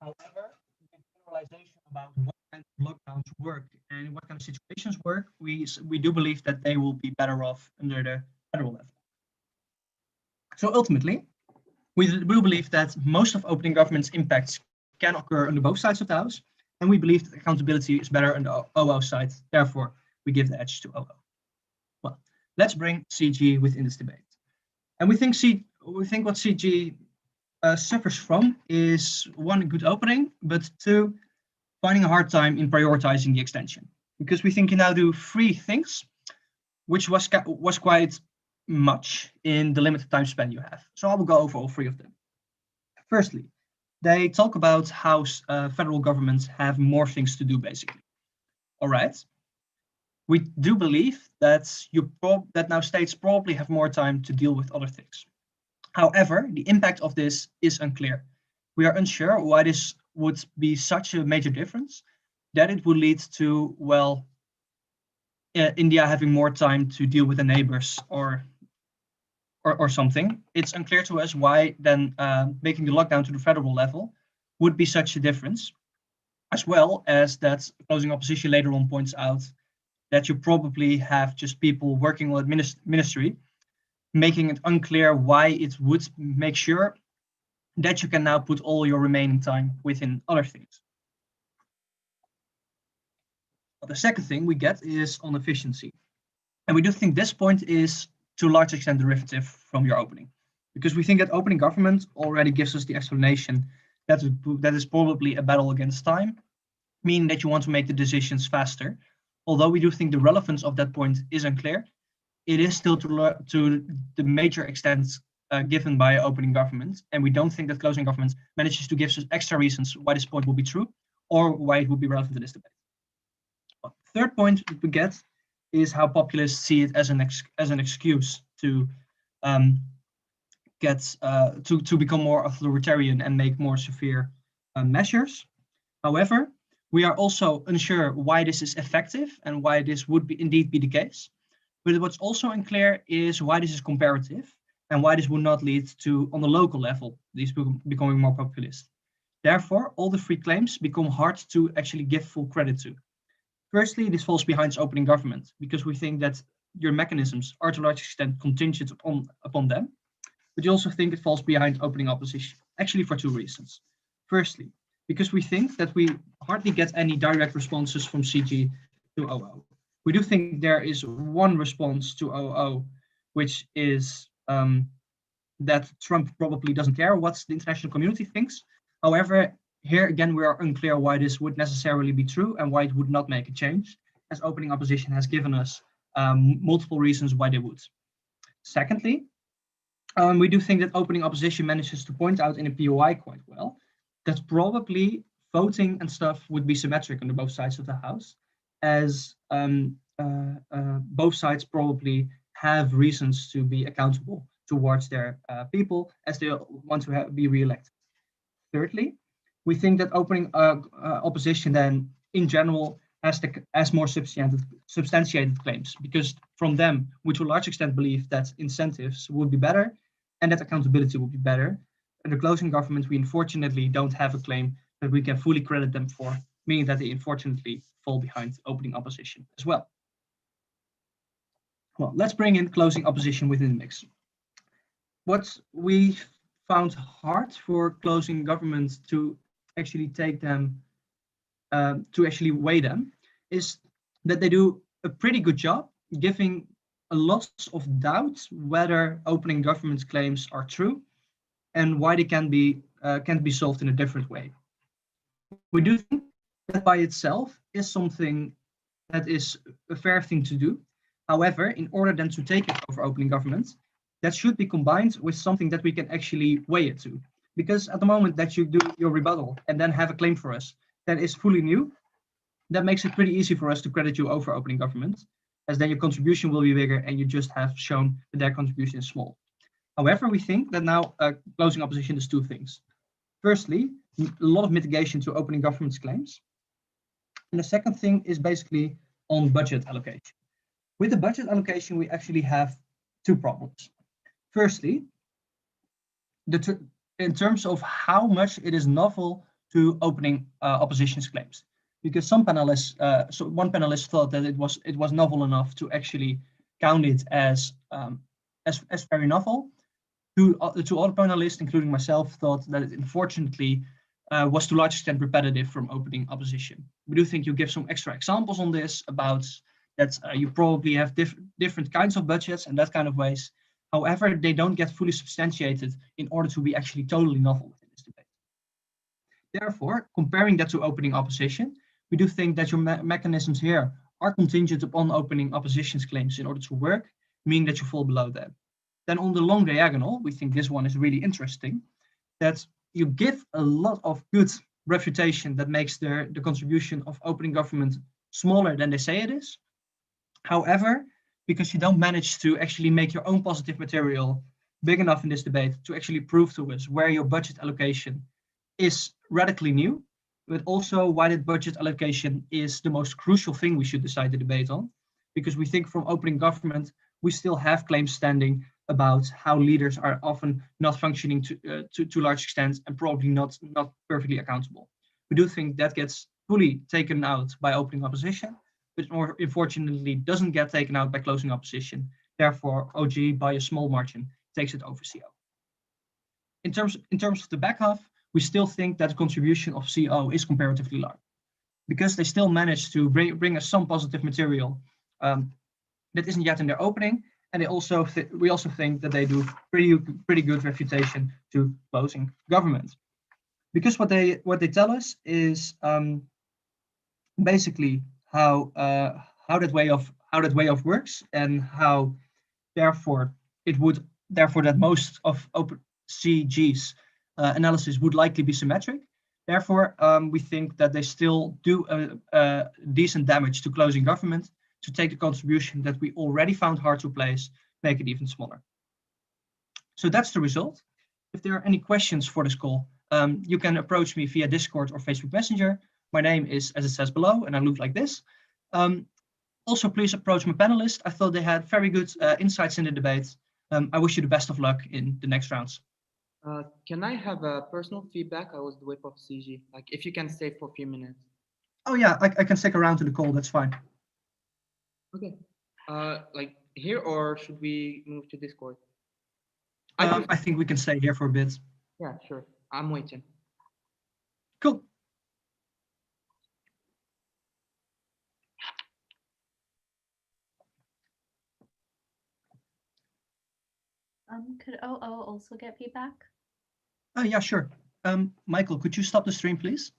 However, the generalization about what kind of lockdowns work and what kind of situations work, we do believe that they will be better off under the federal level. So ultimately, we do believe that most of opening government's impacts can occur on both sides of the house, and we believe that accountability is better on the OO side. Therefore, we give the edge to OO. Well, let's bring CG within this debate. And we think what CG suffers from is one, a good opening, but two, finding a hard time in prioritizing the extension. Because we think you now do three things, which was quite much in the limited time span you have. So I will go over all three of them. Firstly, they talk about how federal governments have more things to do, basically. All right. We do believe that that now states probably have more time to deal with other things. However, the impact of this is unclear. We are unsure why this would be such a major difference, that it would lead to, well, India having more time to deal with the neighbors or something. It's unclear to us why then making the lockdown to the federal level would be such a difference, as well as that closing opposition later on points out that you probably have just people working on ministry, making it unclear why it would make sure that you can now put all your remaining time within other things. The second thing we get is on efficiency. And we do think this point is to a large extent derivative from your opening, because we think that opening government already gives us the explanation that is probably a battle against time, meaning that you want to make the decisions faster. Although we do think the relevance of that point is unclear, it is still to the major extent given by opening government, and we don't think that closing government manages to give us extra reasons why this point will be true or why it would be relevant to this debate. Third point that we get is how populists see it as an excuse to to become more authoritarian and make more severe measures. However, we are also unsure why this is effective and why this would indeed be the case. But what's also unclear is why this is comparative and why this would not lead to, on the local level, these becoming more populist. Therefore, all the three claims become hard to actually give full credit to. Firstly, this falls behind opening government, because we think that your mechanisms are to a large extent contingent upon them. But you also think it falls behind opening opposition, actually for two reasons. Firstly, because we think that we hardly get any direct responses from CG to OO. We do think there is one response to OO, which is that Trump probably doesn't care what the international community thinks. However, here again, we are unclear why this would necessarily be true and why it would not make a change, as opening opposition has given us multiple reasons why they would. Secondly, we do think that opening opposition manages to point out in a POI quite well that probably voting and stuff would be symmetric on both sides of the house, as both sides probably have reasons to be accountable towards their people as they want to be re-elected. Thirdly, we think that opening opposition then in general has more substantiated claims, because from them we to a large extent believe that incentives would be better and that accountability would be better. And the closing government, we unfortunately don't have a claim that we can fully credit them for, meaning that they unfortunately fall behind opening opposition as well. Well, let's bring in closing opposition within the mix. What we found hard for closing governments to actually take them, to actually weigh them, is that they do a pretty good job giving a lot of doubt whether opening government claims are true and why they can't be solved in a different way. We do think that by itself is something that is a fair thing to do. However, in order then to take it over opening government, that should be combined with something that we can actually weigh it to. Because at the moment that you do your rebuttal and then have a claim for us that is fully new, that makes it pretty easy for us to credit you over opening government, as then your contribution will be bigger and you just have shown that their contribution is small. However, we think that now closing opposition is two things. Firstly, a lot of mitigation to opening government's claims. And the second thing is basically on budget allocation. With the budget allocation, we actually have two problems. Firstly, in terms of how much it is novel to opening opposition's claims, because some panelists, so one panelist thought that it was novel enough to actually count it as very novel. Two other panelists, including myself, thought that it unfortunately was to a large extent repetitive from opening opposition. We do think you give some extra examples on this about that you probably have different kinds of budgets and that kind of ways. However, they don't get fully substantiated in order to be actually totally novel within this debate. Therefore, comparing that to opening opposition, we do think that your mechanisms here are contingent upon opening opposition's claims in order to work, meaning that you fall below them. Then on the long diagonal, we think this one is really interesting, that you give a lot of good refutation that makes the contribution of opening government smaller than they say it is. However, because you don't manage to actually make your own positive material big enough in this debate to actually prove to us where your budget allocation is radically new, but also why that budget allocation is the most crucial thing we should decide the debate on, because we think from opening government, we still have claims standing about how leaders are often not functioning to large extent and probably not perfectly accountable. We do think that gets fully taken out by opening opposition, but more unfortunately doesn't get taken out by closing opposition. Therefore, OG by a small margin takes it over CO. In terms of the back half, we still think that the contribution of CO is comparatively large, because they still manage to bring us some positive material that isn't yet in their opening, and we also think that they do pretty good refutation to closing government, because what they tell us is basically how that way of works, and how therefore that most of OpenCG's analysis would likely be symmetric. Therefore, we think that they still do a decent damage to closing government to take the contribution that we already found hard to place, make it even smaller. So that's the result. If there are any questions for this call, you can approach me via Discord or Facebook Messenger. My name is, as it says below, and I look like this. Also, please approach my panelists. I thought they had very good insights in the debate. I wish you the best of luck in the next rounds. Can I have a personal feedback? I was the whip of CG. Like, if you can stay for a few minutes. Oh yeah, I can stick around to the call. That's fine. Okay. Like here, or should we move to Discord? I think we can stay here for a bit. Yeah, sure. I'm waiting. Cool. Could OO also get feedback? Oh yeah, sure. Michael, could you stop the stream, please?